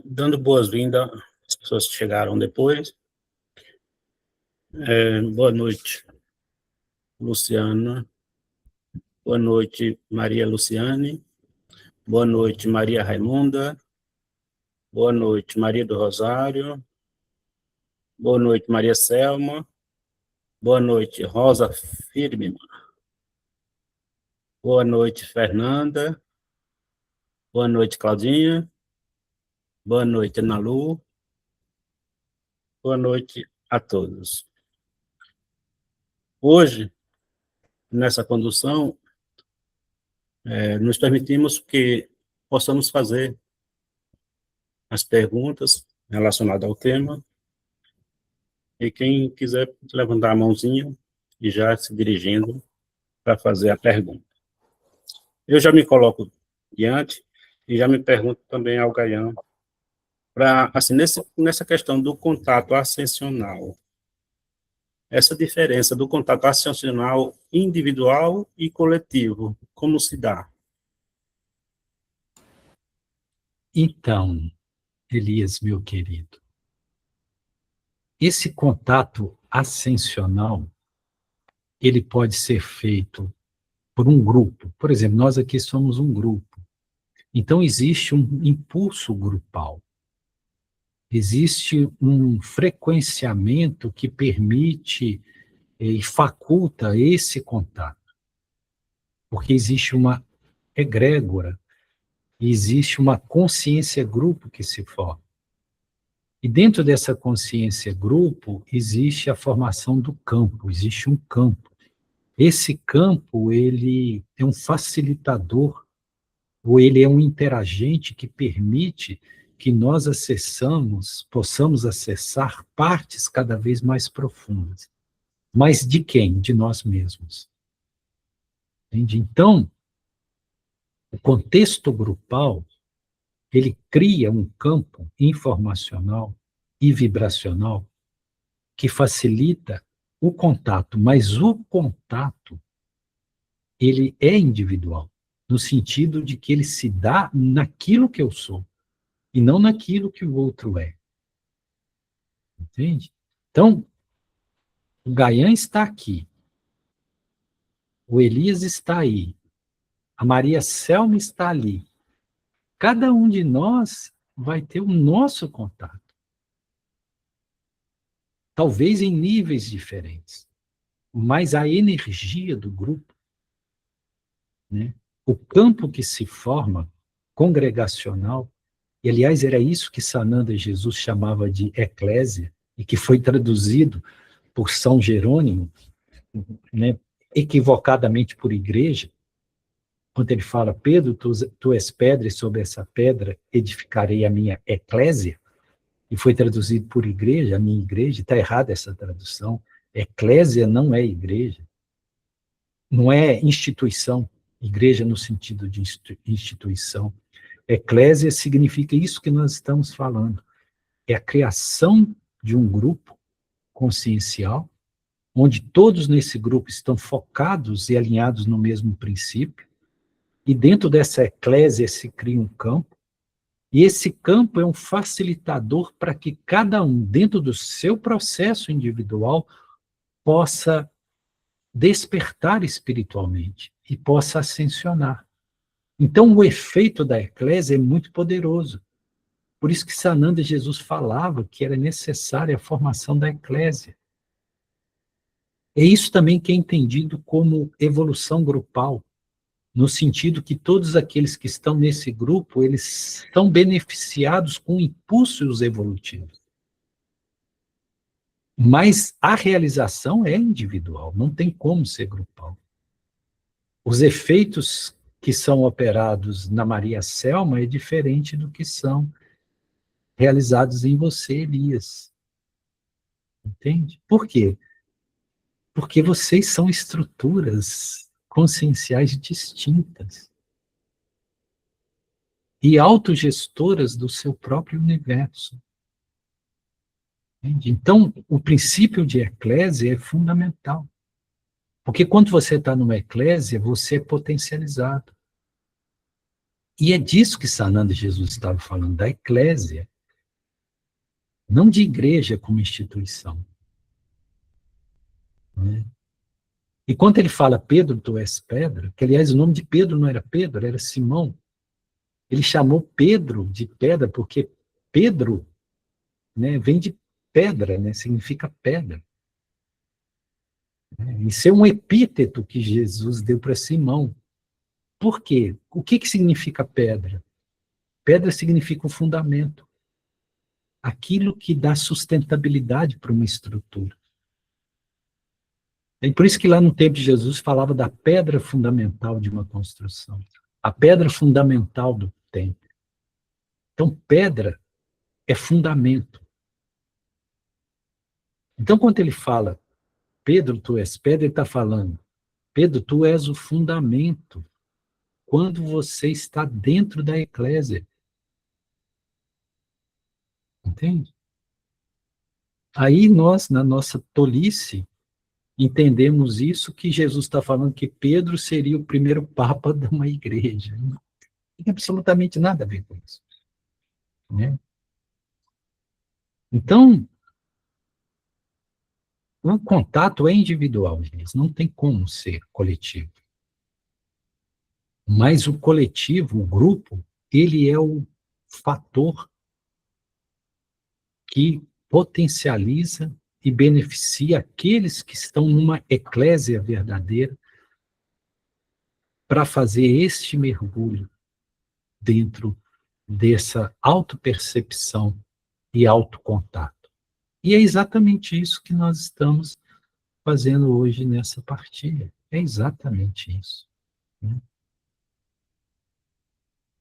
Dando boas-vindas às pessoas que chegaram depois. Boa noite, Luciana. Boa noite, Maria Luciane. Boa noite, Maria Raimunda. Boa noite, Maria do Rosário. Boa noite, Maria Selma. Boa noite, Rosa Firmina. Boa noite, Fernanda. Boa noite, Claudinha. Boa noite, Ana Lu. Boa noite a todos. Hoje, nessa condução, nos permitimos que possamos fazer as perguntas relacionadas ao tema, e quem quiser levantar a mãozinha e já se dirigindo para fazer a pergunta. Eu já me coloco diante e já me pergunto também ao Gaian, para, assim, nessa questão do contato ascensional, essa diferença do contato ascensional individual e coletivo, como se dá? Então, Elias, meu querido, esse contato ascensional, ele pode ser feito por um grupo. Por exemplo, nós aqui somos um grupo. Então, existe um impulso grupal. Existe um frequenciamento que permite e faculta esse contato. porque existe uma egrégora, existe uma consciência grupo que se forma. E dentro dessa consciência grupo, existe a formação do campo, existe um campo. Esse campo, ele é um facilitador, ou ele é um interagente que permite que nós possamos acessar partes cada vez mais profundas. Mas de quem? De nós mesmos. Entende? Então, o contexto grupal, ele cria um campo informacional e vibracional que facilita o contato, mas o contato, ele é individual, no sentido de que ele se dá naquilo que eu sou, e não naquilo que o outro é. Entende? Então, o Gaian está aqui, o Elias está aí, a Maria Selma está ali. Cada um de nós vai ter o nosso contato. Talvez em níveis diferentes, mas a energia do grupo, né? O campo que se forma, congregacional, e aliás era isso que Sananda Jesus chamava de eclésia, e que foi traduzido por São Jerônimo, né, equivocadamente por igreja, quando ele fala, Pedro, tu és pedra, e sobre essa pedra edificarei a minha eclésia, e foi traduzido por igreja, a minha igreja, está errada essa tradução. Eclésia não é igreja, não é instituição, igreja no sentido de instituição. Eclésia significa isso que nós estamos falando. É a criação de um grupo consciencial, onde todos nesse grupo estão focados e alinhados no mesmo princípio, e dentro dessa eclésia se cria um campo, e esse campo é um facilitador para que cada um, dentro do seu processo individual, possa despertar espiritualmente e possa ascensionar. Então, o efeito da eclésia é muito poderoso. Por isso que Sananda Jesus falava que era necessária a formação da eclésia. É isso também que é entendido como evolução grupal, no sentido que todos aqueles que estão nesse grupo, eles são beneficiados com impulsos evolutivos. Mas a realização é individual, não tem como ser grupal. Os efeitos que são operados na Maria Selma é diferente do que são realizados em você, Elias. Entende? Por quê? Porque vocês são estruturas conscienciais distintas e autogestoras do seu próprio universo. Entende? Então, o princípio de eclésia é fundamental. Porque quando você está numa eclésia, você é potencializado. E é disso que Sananda Jesus estava falando, da eclésia. Não de igreja como instituição. Né? E quando ele fala, Pedro, tu és pedra, que aliás o nome de Pedro não era Pedro, era Simão. Ele chamou Pedro de pedra, porque Pedro, né, vem de pedra, né, significa pedra. Isso é um epíteto que Jesus deu para Simão. Por quê? O que significa pedra? Pedra significa um fundamento. Aquilo que dá sustentabilidade para uma estrutura. É por isso que lá no tempo de Jesus falava da pedra fundamental de uma construção. A pedra fundamental do templo. Então, pedra é fundamento. Então, quando ele fala, Pedro, tu és pedra, ele está falando, Pedro, tu és o fundamento quando você está dentro da eclésia. Entende? Aí nós, na nossa tolice, entendemos isso, que Jesus está falando que Pedro seria o primeiro papa de uma igreja. Não tem absolutamente nada a ver com isso. Né? Então, o contato é individual, gente, não tem como ser coletivo. Mas o coletivo, o grupo, ele é o fator que potencializa e beneficia aqueles que estão numa eclésia verdadeira para fazer este mergulho dentro dessa autopercepção e autocontato. E é exatamente isso que nós estamos fazendo hoje nessa partilha. É exatamente isso. Né?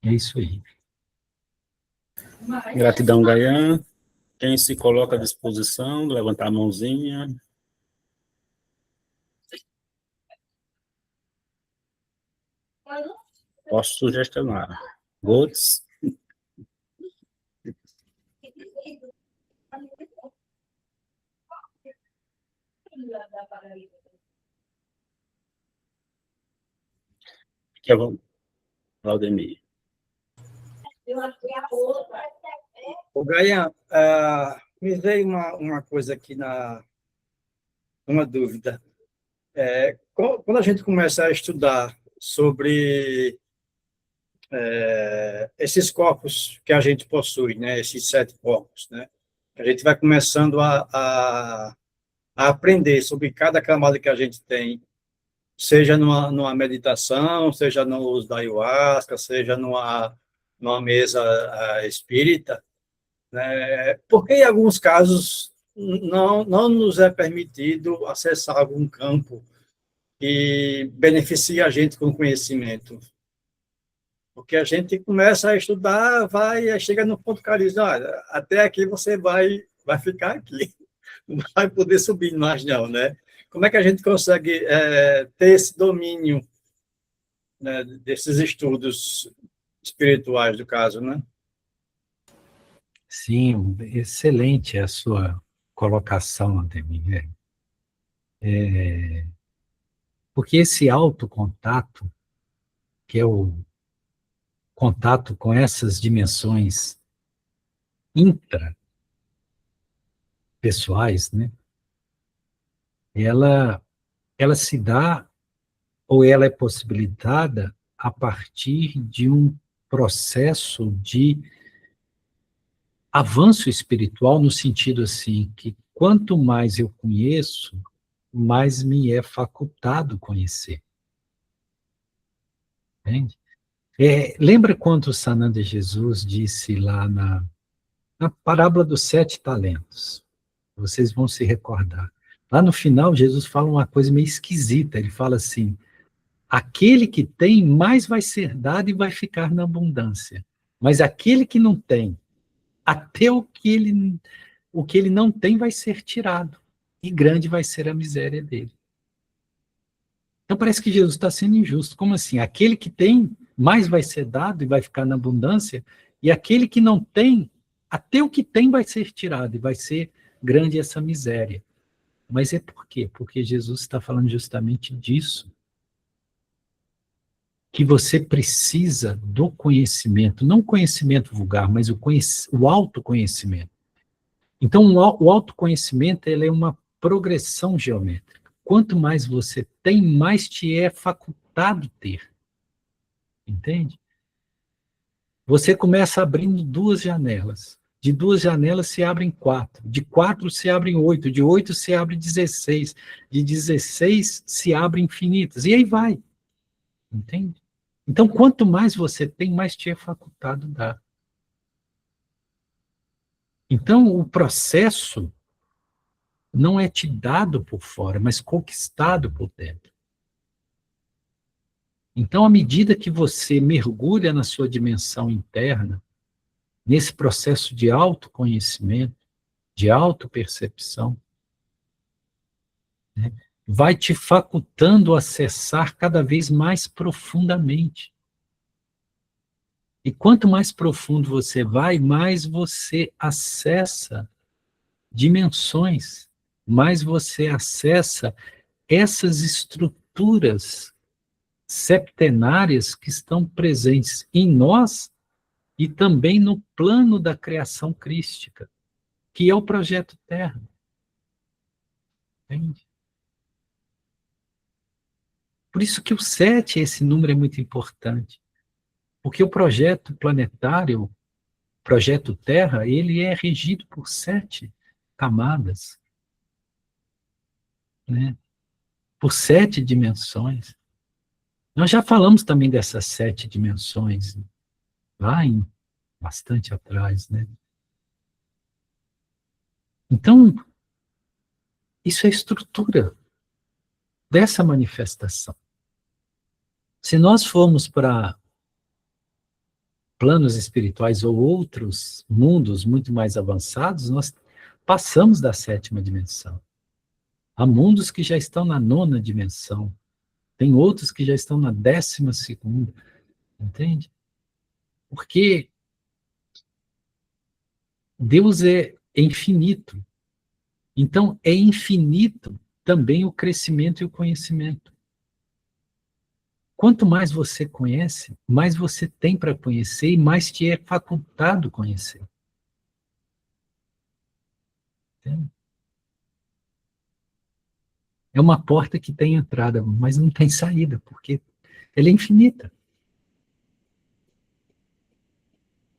É isso aí. Gratidão, Gaian. Quem se coloca à disposição, levantar a mãozinha. Posso sugestionar. Outros? Que é o Valdemir. O Gaian, me veio uma coisa aqui, uma dúvida. Quando a gente começa a estudar sobre esses corpos que a gente possui, né, esses 7 corpos, né, a gente vai começando a aprender sobre cada camada que a gente tem, seja numa meditação, seja no uso da ayahuasca, seja numa mesa espírita, né, porque em alguns casos não nos é permitido acessar algum campo que beneficie a gente com conhecimento. Porque a gente começa a estudar, chega no ponto que ela diz, olha, até aqui você vai ficar aqui, não vai poder subir mais não, né? Como é que a gente consegue ter esse domínio, né, desses estudos espirituais, do caso, né? Sim, excelente a sua colocação, Ademir. Porque esse autocontato, que é o contato com essas dimensões intrapessoais, né? Ela se dá, ou ela é possibilitada a partir de um processo de avanço espiritual, no sentido assim, que quanto mais eu conheço, mais me é facultado conhecer. Entende? Lembra quando o Sananda Jesus disse lá na parábola dos 7 talentos? Vocês vão se recordar. Lá no final, Jesus fala uma coisa meio esquisita. Ele fala assim, aquele que tem, mais vai ser dado e vai ficar na abundância. Mas aquele que não tem, até o que ele não tem vai ser tirado. E grande vai ser a miséria dele. Então parece que Jesus está sendo injusto. Como assim? Aquele que tem, mais vai ser dado e vai ficar na abundância, e aquele que não tem, até o que tem vai ser tirado e vai ser grande essa miséria. Mas é por quê? Porque Jesus está falando justamente disso. Que você precisa do conhecimento, não conhecimento vulgar, mas o autoconhecimento. Então, o autoconhecimento ele é uma progressão geométrica. Quanto mais você tem, mais te é facultado ter. Entende? Você começa abrindo 2 janelas. De 2 janelas se abrem 4. De 4 se abrem 8. De 8 se abre 16. De 16 se abrem infinitas. E aí vai. Entende? Então, quanto mais você tem, mais te é facultado dar. Então, o processo não é te dado por fora, mas conquistado por dentro. Então, à medida que você mergulha na sua dimensão interna, nesse processo de autoconhecimento, de autopercepção, né, vai te facultando acessar cada vez mais profundamente. E quanto mais profundo você vai, mais você acessa dimensões, mais você acessa essas estruturas septenárias que estão presentes em nós e também no plano da criação crística, que é o projeto Terra. Entende? Por isso que o 7, esse número é muito importante, porque o projeto planetário, projeto Terra, ele é regido por 7 camadas, né? Por 7 dimensões. Nós já falamos também dessas 7 dimensões, lá em bastante atrás, né? Então, isso é a estrutura dessa manifestação. Se nós formos para planos espirituais ou outros mundos muito mais avançados, nós passamos da 7ª dimensão. Há mundos que já estão na 9ª dimensão. Tem outros que já estão na 12ª, entende? Porque Deus é infinito. Então, é infinito também o crescimento e o conhecimento. Quanto mais você conhece, mais você tem para conhecer e mais te é facultado conhecer. Entende? É uma porta que tem entrada, mas não tem saída, porque ela é infinita.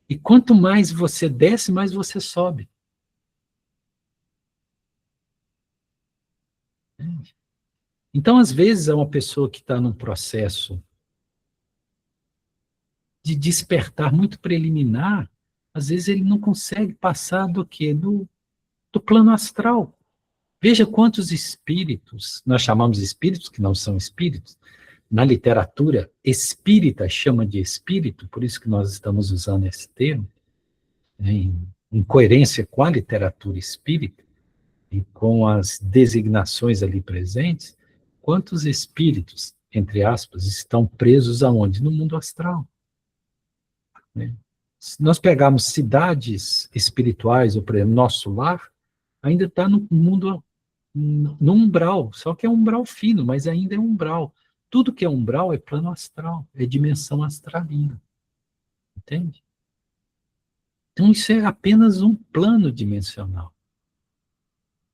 E quanto mais você desce, mais você sobe. Entende? Então, às vezes, é uma pessoa que está num processo de despertar muito preliminar, às vezes ele não consegue passar do quê? Do plano astral. Veja quantos espíritos, nós chamamos de espíritos, que não são espíritos, na literatura espírita chama de espírito, por isso que nós estamos usando esse termo, em coerência com a literatura espírita e com as designações ali presentes, quantos espíritos, entre aspas, estão presos aonde? No mundo astral. Né? Se nós pegarmos cidades espirituais, ou por exemplo, nosso lar, ainda está no mundo, no umbral, só que é um umbral fino, mas ainda é um umbral. Tudo que é umbral é plano astral, é dimensão astralina. Entende? Então, isso é apenas um plano dimensional.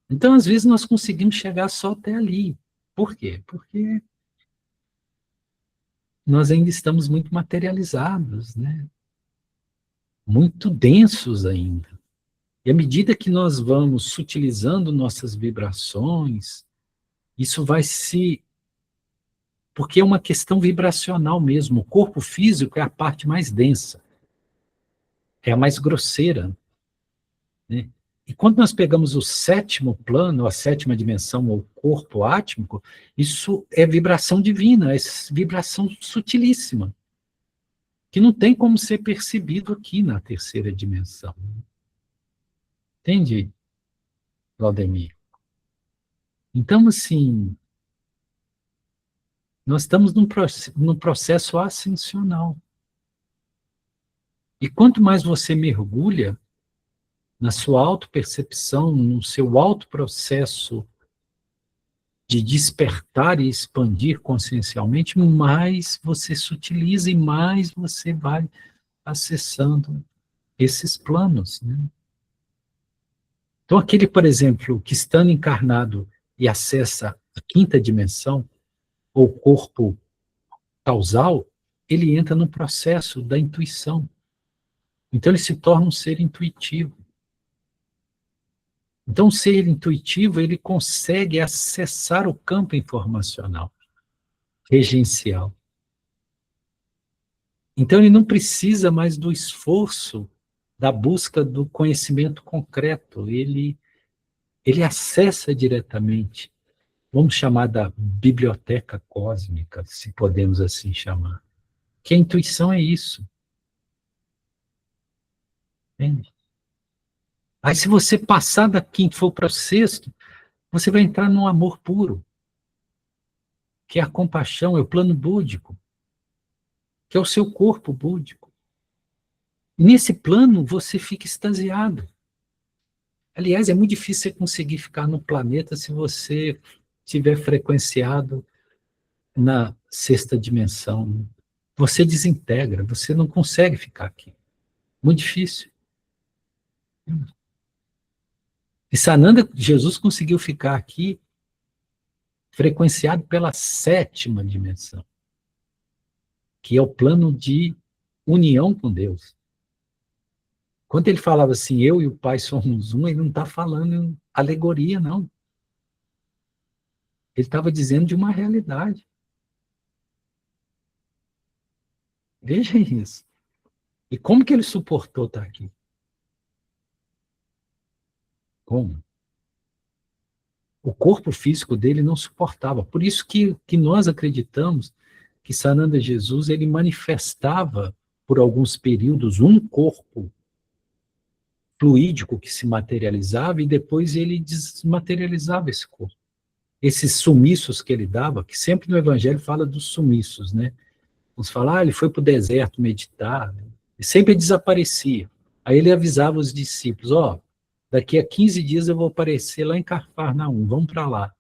Então, às vezes, nós conseguimos chegar só até ali. Por quê? Porque nós ainda estamos muito materializados, né? Muito densos ainda. E à medida que nós vamos sutilizando nossas vibrações, isso vai se... Porque é uma questão vibracional mesmo. O corpo físico é a parte mais densa. É a mais grosseira. Né? E quando nós pegamos o 7º plano, a 7ª dimensão, ou corpo átmico, isso é vibração divina, é vibração sutilíssima, que não tem como ser percebido aqui na 3ª dimensão. Entende, Claudemir? Então, assim, nós estamos num processo ascensional. E quanto mais você mergulha na sua autopercepção, no seu autoprocesso de despertar e expandir consciencialmente, mais você sutiliza e mais você vai acessando esses planos. Né? Então, aquele, por exemplo, que estando encarnado e acessa a 5ª dimensão, ou corpo causal, ele entra no processo da intuição. Então, ele se torna um ser intuitivo. Então, o ser intuitivo, ele consegue acessar o campo informacional, regencial. Então, ele não precisa mais do esforço da busca do conhecimento concreto, ele acessa diretamente. Vamos chamar da biblioteca cósmica, se podemos assim chamar. Que a intuição é isso. Entende? Aí, se você passar da 5ª e for para o 6º, você vai entrar num amor puro, que é a compaixão, é o plano búdico, que é o seu corpo búdico. E nesse plano, você fica extasiado. Aliás, é muito difícil você conseguir ficar no planeta se você tiver frequenciado na 6ª dimensão. Você desintegra, você não consegue ficar aqui. Muito difícil. E Sananda, Jesus conseguiu ficar aqui frequenciado pela 7ª dimensão, que é o plano de união com Deus. Quando ele falava assim, eu e o Pai somos um, ele não está falando em alegoria, não. Ele estava dizendo de uma realidade. Veja isso. E como que ele suportou estar aqui? Como? O corpo físico dele não suportava. Por isso que nós acreditamos que Sananda Jesus ele manifestava por alguns períodos um corpo fluídico que se materializava e depois ele desmaterializava esse corpo. Esses sumiços que ele dava, que sempre no Evangelho fala dos sumiços, né? Uns falam, ele foi para o deserto meditar, né? E sempre desaparecia. Aí ele avisava os discípulos, daqui a 15 dias eu vou aparecer lá em Cafarnaum, vamos para lá.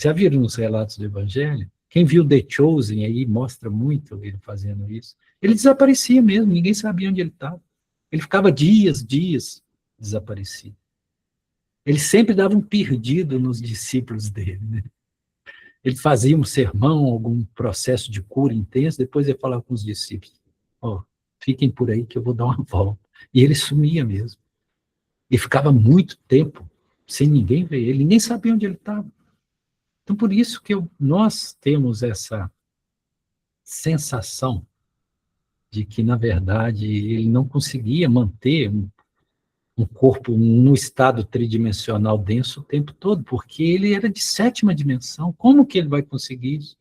Já viram nos relatos do Evangelho? Quem viu The Chosen aí mostra muito ele fazendo isso. Ele desaparecia mesmo, ninguém sabia onde ele estava. Ele ficava dias desaparecido. Ele sempre dava um perdido nos discípulos dele, né? Ele fazia um sermão, algum processo de cura intenso, depois ele falava com os discípulos, fiquem por aí que eu vou dar uma volta. E ele sumia mesmo. E ficava muito tempo sem ninguém ver ele, ninguém sabia onde ele estava. Então, por isso que nós temos essa sensação de que, na verdade, ele não conseguia manter um corpo no estado tridimensional denso o tempo todo, porque ele era de 7ª dimensão. Como que ele vai conseguir isso?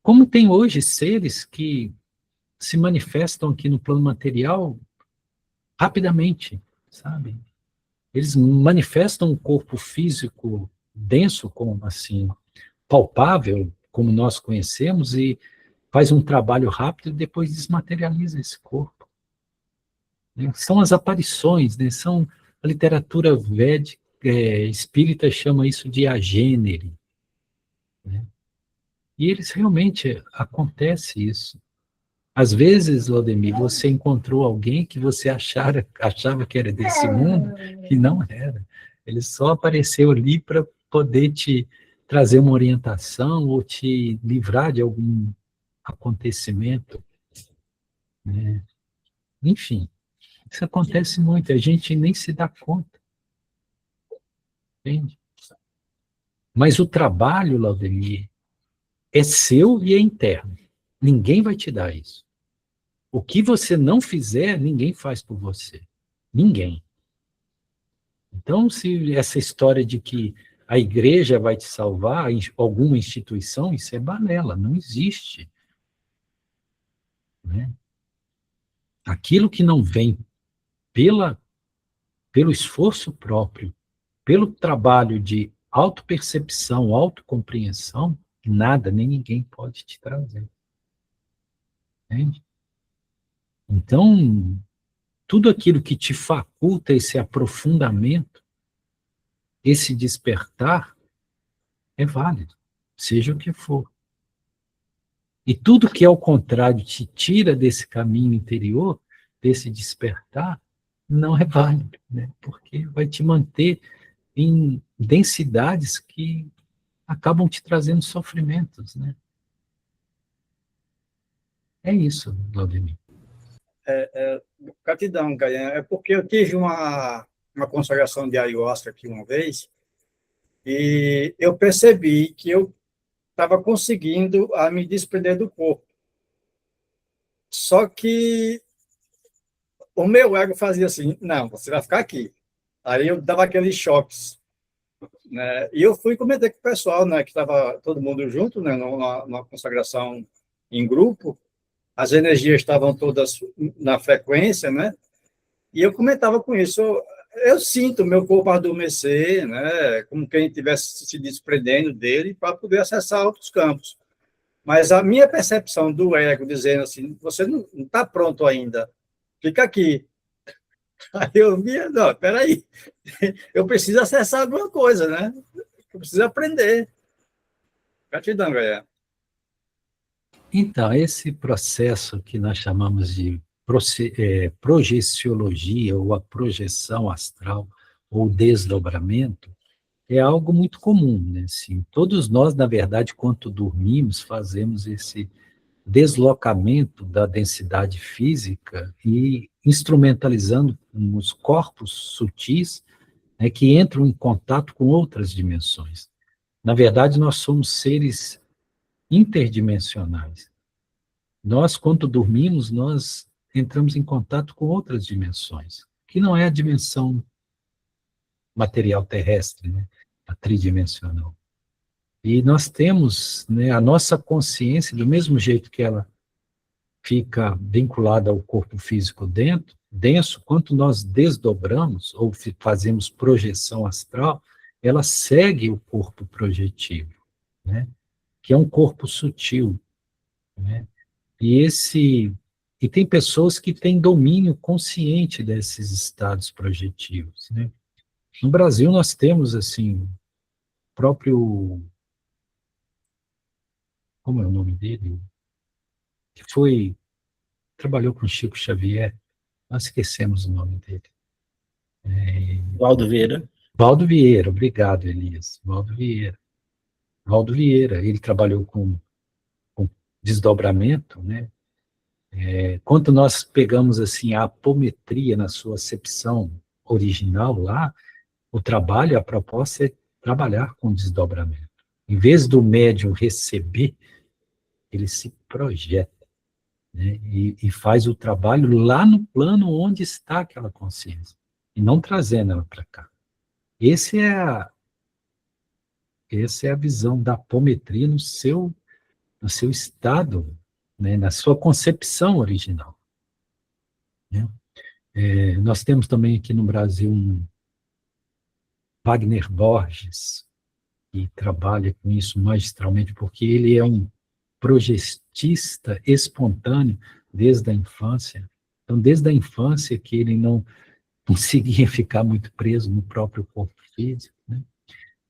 Como tem hoje seres que se manifestam aqui no plano material rapidamente, sabe? Eles manifestam um corpo físico denso, como assim, palpável, como nós conhecemos, e faz um trabalho rápido e depois desmaterializa esse corpo. São as aparições, né? A literatura védica, espírita chama isso de agênere. Né? E eles realmente, acontece isso. Às vezes, Laudemir, você encontrou alguém que você achava que era desse mundo e não era. Ele só apareceu ali para poder te trazer uma orientação ou te livrar de algum acontecimento. Né? Enfim, isso acontece muito, a gente nem se dá conta. Entende? Mas o trabalho, Laudemir, é seu e é interno. Ninguém vai te dar isso. O que você não fizer, ninguém faz por você. Ninguém. Então, se essa história de que a igreja vai te salvar, alguma instituição, isso é balela, não existe. Né? Aquilo que não vem pelo esforço próprio, pelo trabalho de autopercepção, autocompreensão, nada, nem ninguém pode te trazer. Entende? Então, tudo aquilo que te faculta esse aprofundamento, esse despertar, é válido, seja o que for. E tudo que, ao contrário, te tira desse caminho interior, desse despertar, não é válido, né? Porque vai te manter em densidades que acabam te trazendo sofrimentos, né? É isso, Vladimir. Gratidão, Gaian. É porque eu tive uma consagração de ayahuasca aqui uma vez e eu percebi que eu estava conseguindo a me desprender do corpo. Só que o meu ego fazia assim, não, você vai ficar aqui. Aí eu dava aqueles choques. Né? E eu fui comentar com o pessoal, né, que estava todo mundo junto, né, numa consagração em grupo, as energias estavam todas na frequência, né? E eu comentava com isso, eu sinto o meu corpo adormecer, né? Como quem estivesse se desprendendo dele para poder acessar outros campos. Mas a minha percepção do ego dizendo assim, você não está pronto ainda, fica aqui. Aí eu via, não, peraí, eu preciso acessar alguma coisa, né? Eu preciso aprender. Gratidão, Gaia. Então, esse processo que nós chamamos de projeciologia, ou a projeção astral, ou desdobramento, é algo muito comum, né? Assim, todos nós, na verdade, quando dormimos, fazemos esse deslocamento da densidade física e instrumentalizando os corpos sutis, né, que entram em contato com outras dimensões. Na verdade, nós somos seres interdimensionais. Nós, quando dormimos, nós entramos em contato com outras dimensões, que não é a dimensão material terrestre, né? A tridimensional. E nós temos, né, a nossa consciência, do mesmo jeito que ela fica vinculada ao corpo físico denso, quanto nós desdobramos ou fazemos projeção astral, ela segue o corpo projetivo, né? Que é um corpo sutil, né? E tem pessoas que têm domínio consciente desses estados projetivos, né? No Brasil nós temos, assim, o próprio, como é o nome dele? Que trabalhou com Chico Xavier, nós esquecemos o nome dele. Valdo Vieira. Valdo Vieira, obrigado, Elias. Valdo Vieira, ele trabalhou com desdobramento, né? Quando nós pegamos assim a apometria na sua acepção original lá, o trabalho, a proposta é trabalhar com desdobramento. Em vez do médium receber, ele se projeta, né? E faz o trabalho lá no plano onde está aquela consciência, e não trazendo ela para cá. Essa é a visão da apometria no seu estado, né, na sua concepção original, né? Nós temos também aqui no Brasil um Wagner Borges, que trabalha com isso magistralmente, porque ele é um projetista espontâneo desde a infância. Então, desde a infância que ele não conseguia ficar muito preso no próprio corpo físico, né?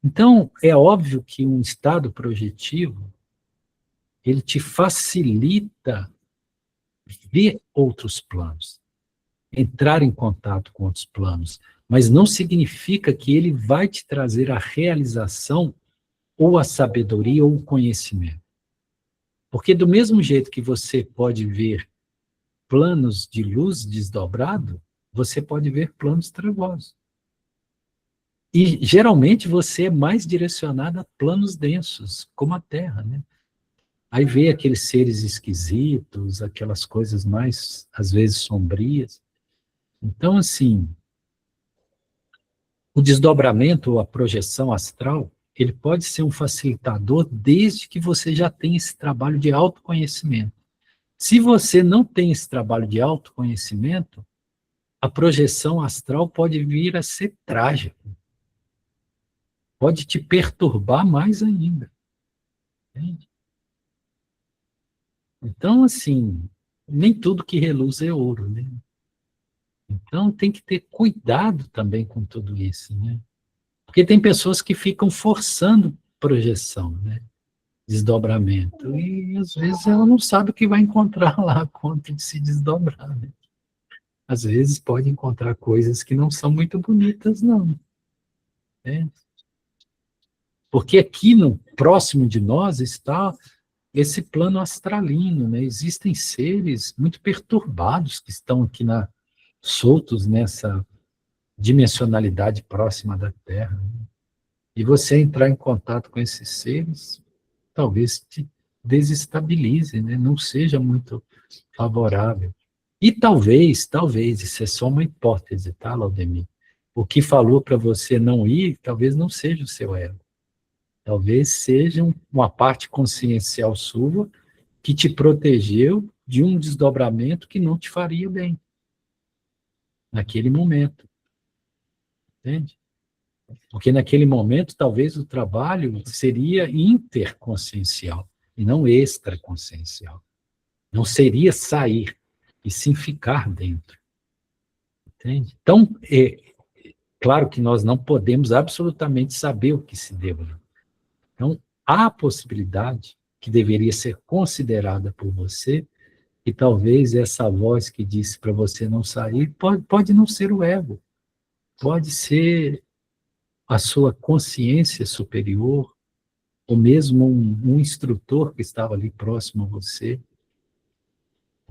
Então, é óbvio que um estado projetivo, ele te facilita ver outros planos, entrar em contato com outros planos, mas não significa que ele vai te trazer a realização, ou a sabedoria, ou o conhecimento. Porque do mesmo jeito que você pode ver planos de luz desdobrado, você pode ver planos trevosos. E, geralmente, você é mais direcionado a planos densos, como a Terra, né? Aí vê aqueles seres esquisitos, aquelas coisas mais, às vezes, sombrias. Então, assim, o desdobramento ou a projeção astral, ele pode ser um facilitador desde que você já tenha esse trabalho de autoconhecimento. Se você não tem esse trabalho de autoconhecimento, a projeção astral pode vir a ser trágica. Pode te perturbar mais ainda. Entende? Então, assim, nem tudo que reluz é ouro, né? Então, tem que ter cuidado também com tudo isso, né? Porque tem pessoas que ficam forçando projeção, né? Desdobramento. E, às vezes, ela não sabe o que vai encontrar lá a conta de se desdobrar, né? Às vezes, pode encontrar coisas que não são muito bonitas, não. Né? Porque aqui, próximo de nós, está esse plano astralino, né? Existem seres muito perturbados que estão aqui soltos nessa dimensionalidade próxima da Terra, né? E você entrar em contato com esses seres, talvez te desestabilize, né? Não seja muito favorável. E talvez, isso é só uma hipótese, tá, Laudemir? O que falou para você não ir, talvez não seja o seu ego. Talvez seja uma parte consciencial sua que te protegeu de um desdobramento que não te faria bem naquele momento. Entende? Porque naquele momento, talvez o trabalho seria interconsciencial e não extraconsciencial. Não seria sair, e sim ficar dentro. Entende? Então, claro que nós não podemos absolutamente saber o que se deu. Então, há a possibilidade que deveria ser considerada por você, e talvez essa voz que disse para você não sair, pode não ser o ego, pode ser a sua consciência superior, ou mesmo um instrutor que estava ali próximo a você,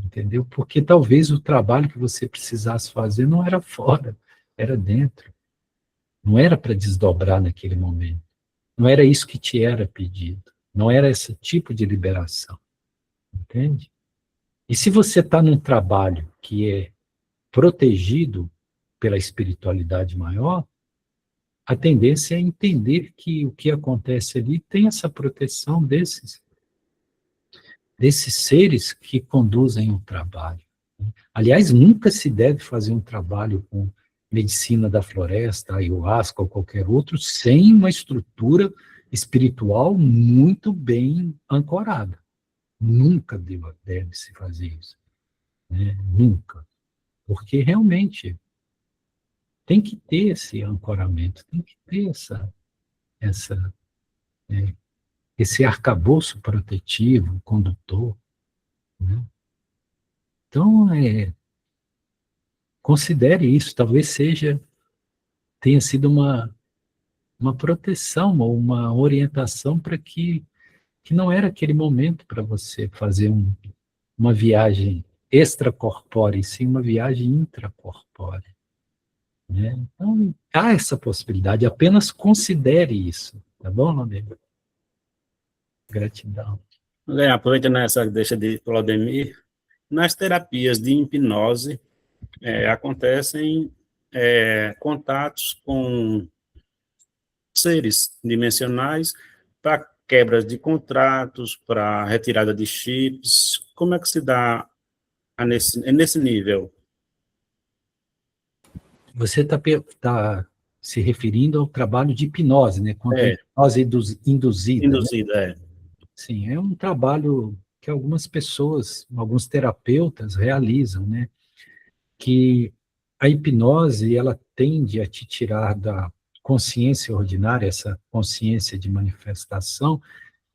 entendeu? Porque talvez o trabalho que você precisasse fazer não era fora, era dentro. Não era para desdobrar naquele momento. Não era isso que te era pedido. Não era esse tipo de liberação, entende? E se você está num trabalho que é protegido pela espiritualidade maior, a tendência é entender que o que acontece ali tem essa proteção desses seres que conduzem o trabalho. Aliás, nunca se deve fazer um trabalho com medicina da floresta, ayahuasca ou qualquer outro, sem uma estrutura espiritual muito bem ancorada. Nunca deve-se fazer isso. Né? Nunca. Porque realmente tem que ter esse ancoramento, tem que ter essa, esse arcabouço protetivo, condutor. Né? Então, considere isso, talvez tenha sido uma proteção ou uma orientação para que não era aquele momento para você fazer uma viagem extracorpórea, e sim uma viagem intracorpórea. Né? Então, há essa possibilidade, apenas considere isso, tá bom, Londrina? Gratidão. Aproveitando essa deixa de Claudemir, nas terapias de hipnose, acontecem contatos com seres dimensionais para quebras de contratos, para retirada de chips. Como é que se dá nesse nível? Você está se referindo ao trabalho de hipnose, né? Quanto à hipnose induzida. Induzida, né? Sim, é um trabalho que algumas pessoas, alguns terapeutas realizam, né? Que a hipnose, ela tende a te tirar da consciência ordinária, essa consciência de manifestação,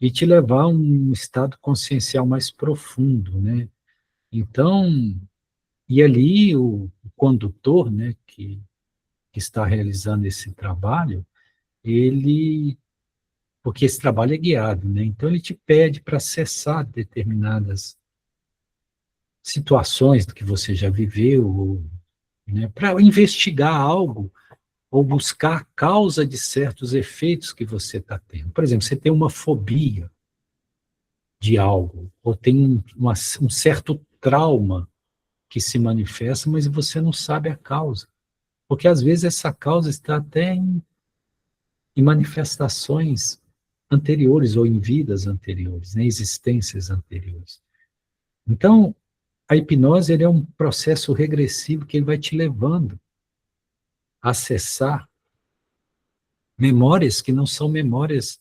e te levar a um estado consciencial mais profundo, né? Então, e ali o condutor, né, que está realizando esse trabalho, porque esse trabalho é guiado, né? Então ele te pede para acessar determinadas situações do que você já viveu, né, para investigar algo ou buscar a causa de certos efeitos que você está tendo. Por exemplo, você tem uma fobia de algo, ou tem um certo trauma que se manifesta, mas você não sabe a causa. Porque às vezes essa causa está até em manifestações anteriores ou em vidas anteriores, em existências anteriores. Então, a hipnose ele é um processo regressivo que ele vai te levando a acessar memórias que não são memórias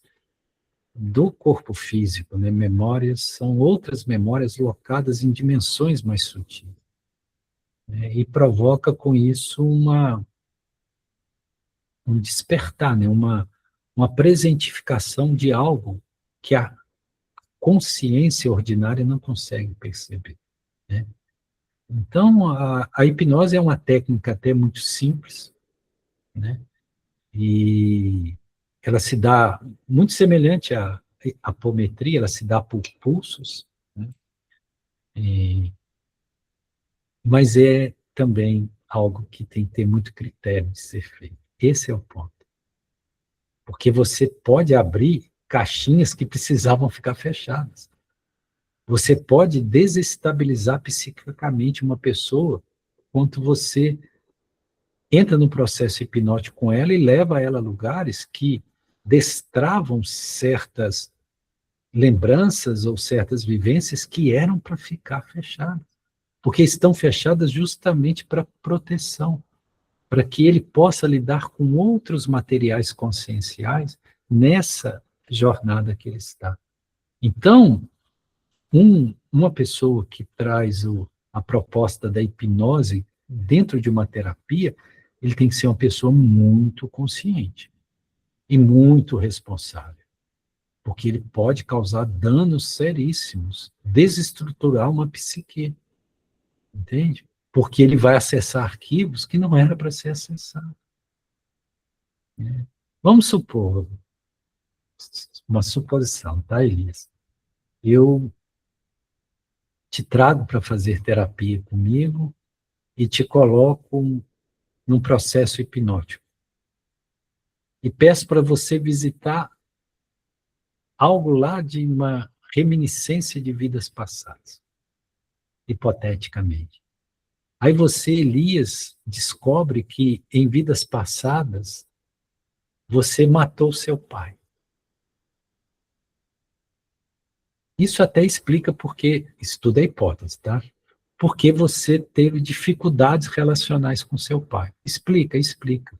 do corpo físico, né? Memórias são outras memórias locadas em dimensões mais sutis. Né? E provoca com isso um despertar, né? Uma presentificação de algo que a consciência ordinária não consegue perceber. Né? Então, a hipnose é uma técnica até muito simples, né? E ela se dá muito semelhante à apometria, ela se dá por pulsos, né? Mas é também algo que tem que ter muito critério de ser feito. Esse é o ponto. Porque você pode abrir caixinhas que precisavam ficar fechadas. Você pode desestabilizar psiquicamente uma pessoa quando você entra no processo hipnótico com ela e leva ela a lugares que destravam certas lembranças ou certas vivências que eram para ficar fechadas. Porque estão fechadas justamente para proteção, para que ele possa lidar com outros materiais conscienciais nessa jornada que ele está. Então, uma pessoa que traz a proposta da hipnose dentro de uma terapia, ele tem que ser uma pessoa muito consciente e muito responsável, porque ele pode causar danos seríssimos, desestruturar uma psique, entende? Porque ele vai acessar arquivos que não era para ser acessado. Né? Vamos supor, uma suposição, tá, Elias? Eu te trago para fazer terapia comigo e te coloco num processo hipnótico. E peço para você visitar algo lá de uma reminiscência de vidas passadas, hipoteticamente. Aí você, Elias, descobre que em vidas passadas você matou seu pai. Isso até explica porque, isso tudo é hipótese, tá? Porque você teve dificuldades relacionais com seu pai. Explica, explica.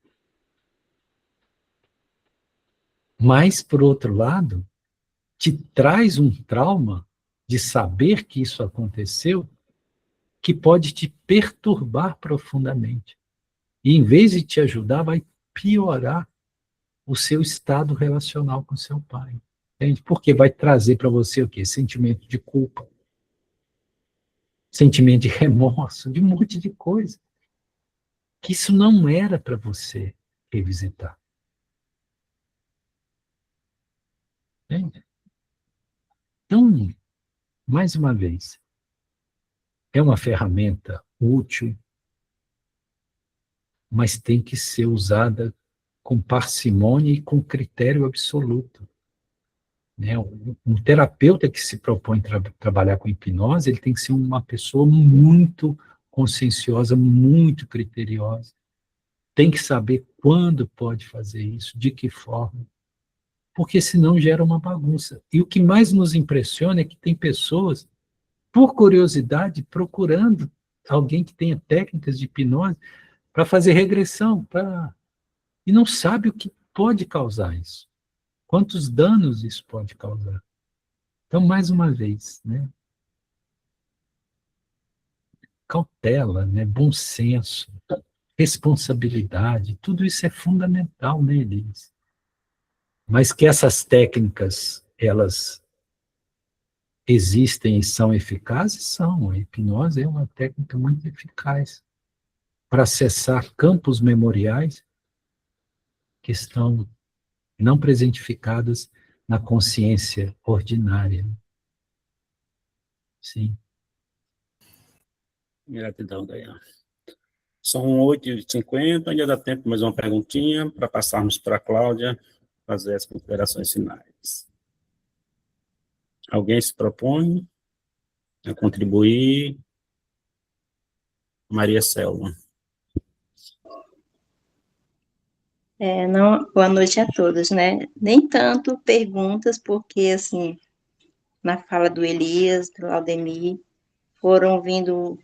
Mas, por outro lado, te traz um trauma de saber que isso aconteceu, que pode te perturbar profundamente. E, em vez de te ajudar, vai piorar o seu estado relacional com seu pai. Entende? Porque vai trazer para você o quê? Sentimento de culpa, sentimento de remorso, de um monte de coisa. Que isso não era para você revisitar. Entende? Então, mais uma vez, é uma ferramenta útil, mas tem que ser usada com parcimônia e com critério absoluto. Né? Um terapeuta que se propõe trabalhar com hipnose, ele tem que ser uma pessoa muito conscienciosa, muito criteriosa. Tem que saber quando pode fazer isso, de que forma, porque senão gera uma bagunça. E o que mais nos impressiona é que tem pessoas, por curiosidade, procurando alguém que tenha técnicas de hipnose para fazer regressão, e não sabe o que pode causar isso. Quantos danos isso pode causar. Então, mais uma vez, né? Cautela, né? Bom senso, responsabilidade, tudo isso é fundamental, né, Elias? Mas que essas técnicas, elas existem e são eficazes, são. A hipnose é uma técnica muito eficaz para acessar campos memoriais que estão não presentificados na consciência ordinária. Sim. Gratidão, Dayana. São 8h50, ainda dá tempo mais uma perguntinha para passarmos para a Cláudia fazer as considerações finais. Alguém se propõe a contribuir? Maria Selma. Não, boa noite a todos, né? Nem tanto perguntas, porque, assim, na fala do Elias, do Aldemir, foram vindo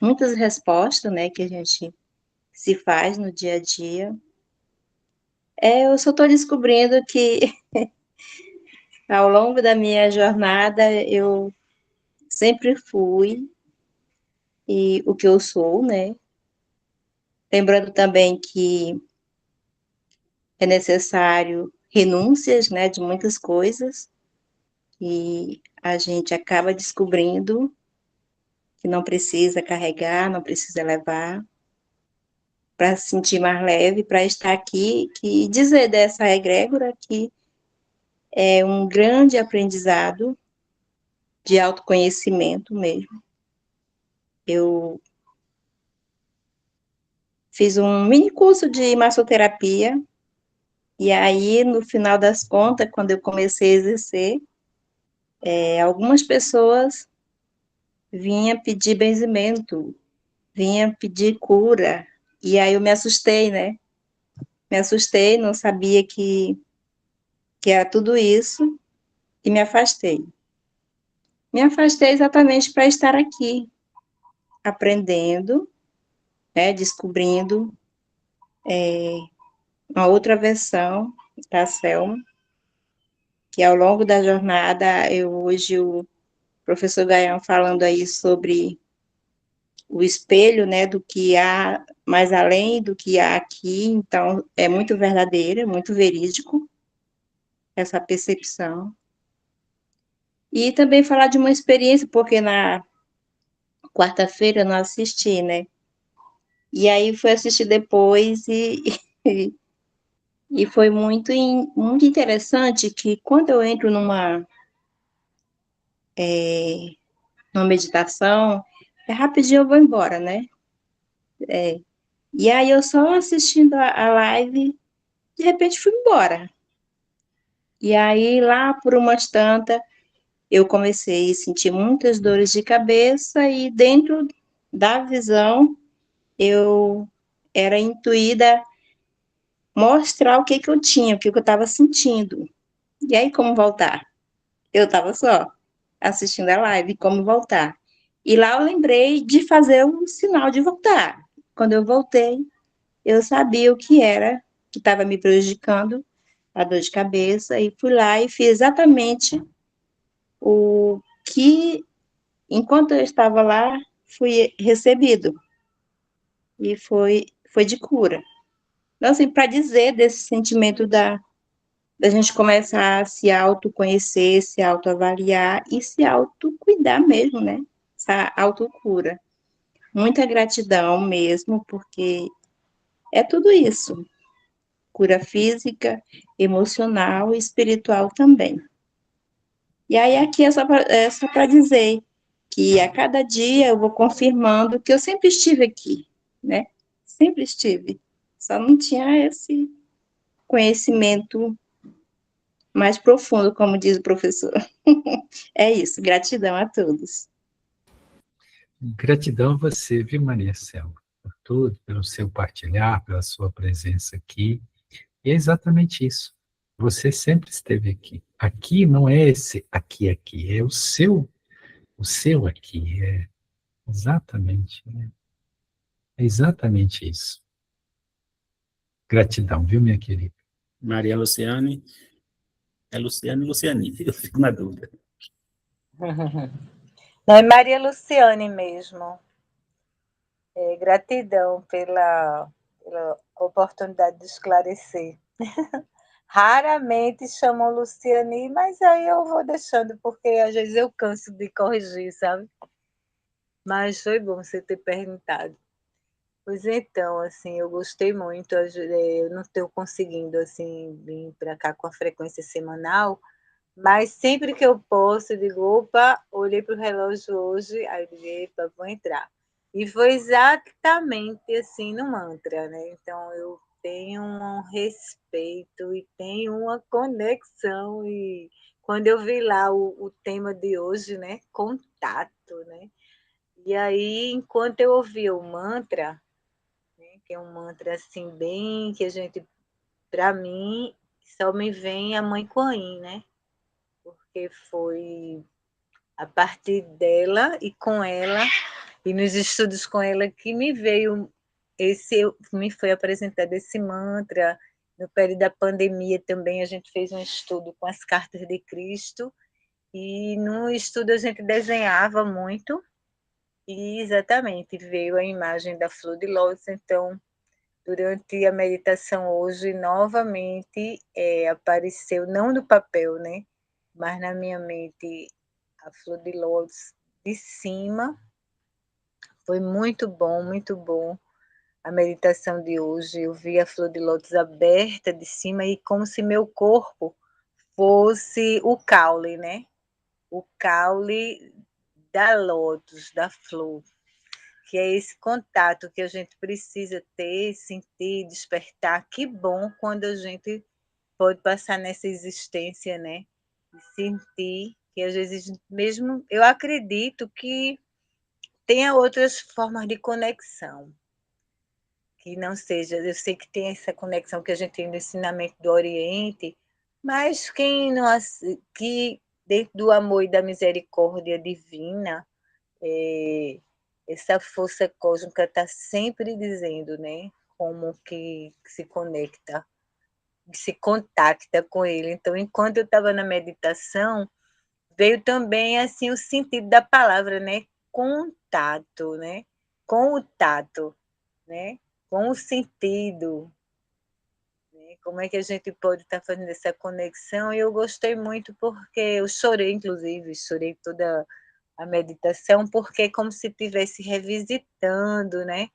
muitas respostas, né, que a gente se faz no dia a dia. Eu só estou descobrindo que, ao longo da minha jornada, eu sempre fui e o que eu sou, né? Lembrando também que é necessário renúncias, né, de muitas coisas, e a gente acaba descobrindo que não precisa carregar, não precisa levar, para se sentir mais leve, para estar aqui e dizer dessa egrégora que é um grande aprendizado de autoconhecimento mesmo. Eu fiz um mini curso de massoterapia, e aí, no final das contas, quando eu comecei a exercer, algumas pessoas vinham pedir benzimento, vinham pedir cura, e aí eu me assustei, né? Me assustei, não sabia que era tudo isso, e me afastei. Me afastei exatamente para estar aqui, aprendendo, né, descobrindo uma outra versão da Selma, que ao longo da jornada, hoje o professor Gaião falando aí sobre o espelho, né, do que há mais além do que há aqui, então é muito verdadeiro, é muito verídico essa percepção. E também falar de uma experiência, porque na quarta-feira eu não assisti, né? E aí fui assistir depois e foi muito interessante que quando eu entro numa meditação, rapidinho eu vou embora, né? E aí eu só assistindo a live, de repente fui embora. E aí, lá por umas tantas, eu comecei a sentir muitas dores de cabeça e dentro da visão, eu era intuída mostrar o que que eu tinha, o que que eu estava sentindo. E aí, como voltar? Eu estava só assistindo a live, como voltar. E lá eu lembrei de fazer um sinal de voltar. Quando eu voltei, eu sabia o que era que estava me prejudicando, a dor de cabeça, e fui lá e fiz exatamente o que, enquanto eu estava lá, fui recebido. E foi de cura. Então, assim, para dizer desse sentimento da gente começar a se autoconhecer, se autoavaliar e se autocuidar mesmo, né? Essa autocura. Muita gratidão mesmo, porque é tudo isso. Cura física, emocional e espiritual também. E aí aqui é só para dizer que a cada dia eu vou confirmando que eu sempre estive aqui, né? Sempre estive. Só não tinha esse conhecimento mais profundo, como diz o professor. É isso, gratidão a todos. Gratidão a você, viu, Maria Céu, por tudo, pelo seu partilhar, pela sua presença aqui. E é exatamente isso. Você sempre esteve aqui. Aqui não é esse aqui, é o seu aqui. É exatamente isso. Gratidão, viu, minha querida? Maria Luciane, é Luciane e Luciane, eu fico na dúvida. Não, é Maria Luciane mesmo. Gratidão pela oportunidade de esclarecer. Raramente chamam Luciane, mas aí eu vou deixando, porque às vezes eu canso de corrigir, sabe? Mas foi bom você ter perguntado. Pois então, assim, eu gostei muito. Eu não estou conseguindo, assim, vir para cá com a frequência semanal, mas sempre que eu posso, eu digo, opa, olhei para o relógio hoje, aí eu digo, epa, vou entrar. E foi exatamente assim no mantra, né? Então, eu tenho um respeito e tenho uma conexão. E quando eu vi lá o tema de hoje, né? Contato, né? E aí, enquanto eu ouvia o mantra, né, que é um mantra assim, bem que a gente, para mim, só me vem a Mãe Kuan Yin, né? Porque foi a partir dela e com ela, e nos estudos com ela, que me veio me foi apresentado esse mantra. No período da pandemia também a gente fez um estudo com as cartas de Cristo, e no estudo a gente desenhava muito, e exatamente veio a imagem da flor de lótus. Então, durante a meditação hoje, novamente apareceu, não no papel, né? Mas na minha mente, a flor de lótus de cima. Foi muito bom a meditação de hoje. Eu vi a flor de lótus aberta de cima e como se meu corpo fosse o caule, né? O caule da lótus, da flor, que é esse contato que a gente precisa ter, sentir, despertar. Que bom quando a gente pode passar nessa existência, né? E sentir que às vezes mesmo eu acredito que tenha outras formas de conexão, que não seja, eu sei que tem essa conexão que a gente tem no ensinamento do Oriente, mas quem não, que dentro do amor e da misericórdia divina, essa força cósmica está sempre dizendo, né, como que se conecta, se contacta com ele. Então, enquanto eu estava na meditação, veio também assim o sentido da palavra, né, contato, né, com o tato, né, com o sentido, né, como é que a gente pode estar fazendo essa conexão. E eu gostei muito porque eu chorei, inclusive, chorei toda a meditação, porque é como se estivesse revisitando, né?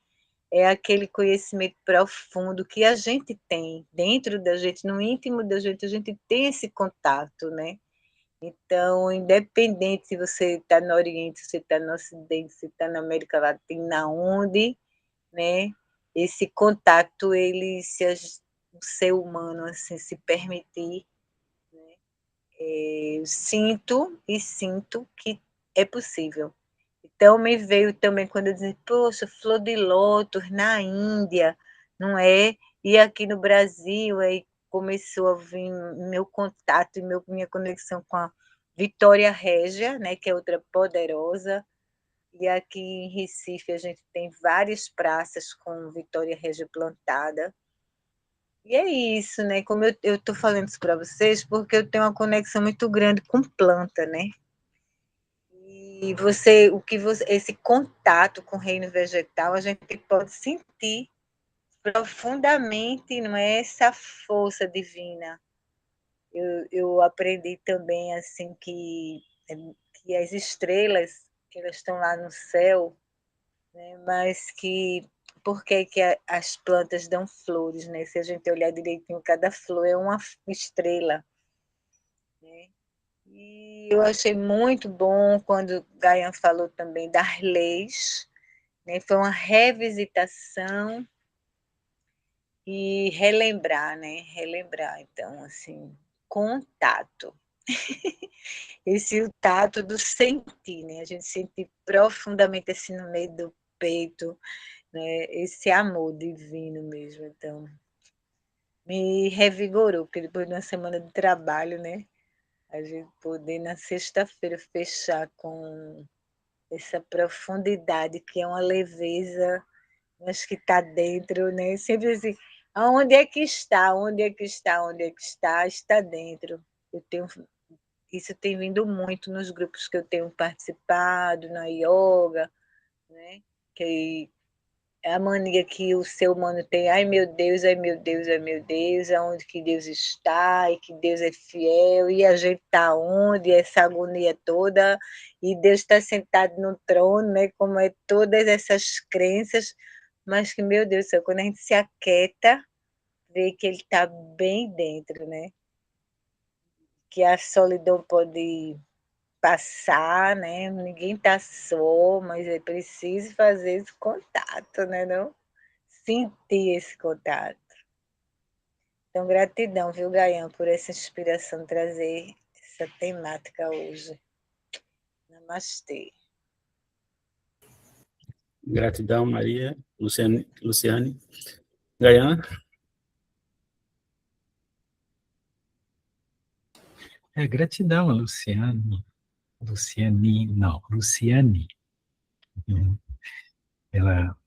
É aquele conhecimento profundo que a gente tem dentro da gente, no íntimo da gente, a gente tem esse contato, né? Então, independente se você está no Oriente, se você está no Ocidente, se está na América Latina, onde, né? Esse contato, ele, se o ser humano assim se permitir, né, Eu sinto que é possível. Então, me veio também quando eu disse, poxa, flor de lótus na Índia, não é? E aqui no Brasil, aí começou a vir meu contato e minha conexão com a Vitória Régia, né, que é outra poderosa. E aqui em Recife a gente tem várias praças com Vitória Régia plantada. E é isso, né? Como eu estou falando isso para vocês, porque eu tenho uma conexão muito grande com planta, né? E esse contato com o reino vegetal, a gente pode sentir profundamente, não é, essa força divina. Eu aprendi também assim que as estrelas, que elas estão lá no céu, né, mas que por que as plantas dão flores, né? Se a gente olhar direitinho, cada flor é uma estrela, né? E eu achei muito bom quando Gaian falou também das leis, né? Foi uma revisitação e relembrar, né? Relembrar, então, assim, contato. Esse o tato do sentir, né? A gente sente profundamente assim no meio do peito, né? Esse amor divino mesmo. Então, me revigorou, porque depois de uma semana de trabalho, né? A gente poder na sexta-feira fechar com essa profundidade que é uma leveza, mas que está dentro, né? Sempre assim, aonde é que está? Onde é que está? Onde é que está? Está dentro. Isso tem vindo muito nos grupos que eu tenho participado, na yoga, né? Que é a mania que o ser humano tem, ai meu Deus, ai meu Deus, ai meu Deus, aonde que Deus está, e que Deus é fiel, e a gente está onde, essa agonia toda, e Deus está sentado no trono, né? Como é todas essas crenças, mas que, meu Deus do céu, quando a gente se aquieta, vê que ele está bem dentro, né? Que a solidão pode passar, né? Ninguém está só, mas é preciso fazer esse contato, né? Não? Sentir esse contato. Então, gratidão, viu, Gaian, por essa inspiração de trazer essa temática hoje. Namastê. Gratidão, Maria, Luciane. Gaian? Gratidão a Luciane, pela,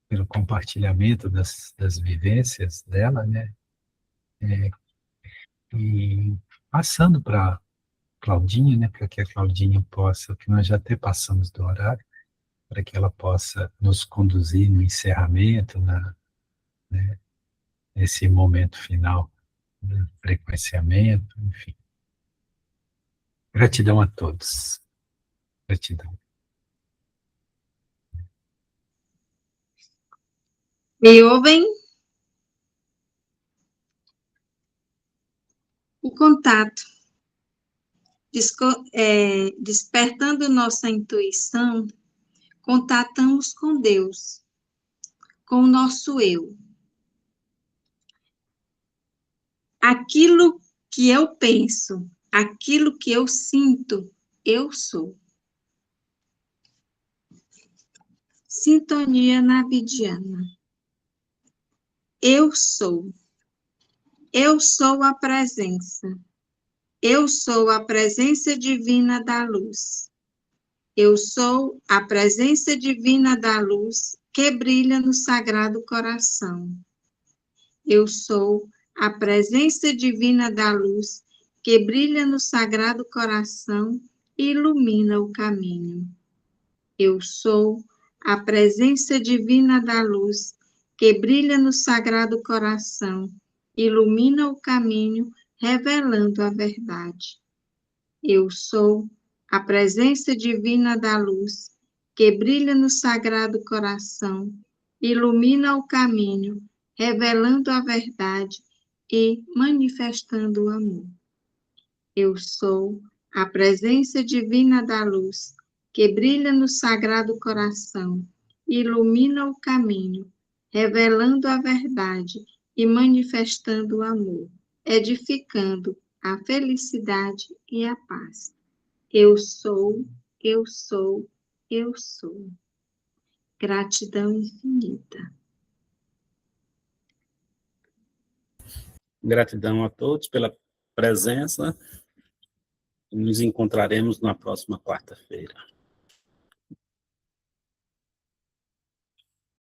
pelo compartilhamento das vivências dela, né? E passando para Claudinha, né? Para que a Claudinha possa, que nós já até passamos do horário, para que ela possa nos conduzir no encerramento, né, nesse momento final do frequenciamento, enfim. Gratidão a todos. Gratidão. Me ouvem? O contato. Despertando nossa intuição, contatamos com Deus, com o nosso eu. Aquilo que eu penso, aquilo que eu sinto, eu sou. Sintonia navidiana. Eu sou. Eu sou a presença. Eu sou a presença divina da luz. Eu sou a presença divina da luz que brilha no sagrado coração. Eu sou a presença divina da luz que brilha no sagrado coração e ilumina o caminho. Eu sou a presença divina da luz que brilha no sagrado coração, ilumina o caminho, revelando a verdade. Eu sou a presença divina da luz que brilha no sagrado coração, ilumina o caminho, revelando a verdade e manifestando o amor. Eu sou a presença divina da luz que brilha no sagrado coração, ilumina o caminho, revelando a verdade e manifestando o amor, edificando a felicidade e a paz. Eu sou, eu sou, eu sou. Gratidão infinita. Gratidão a todos pela presença. Nos encontraremos na próxima quarta-feira.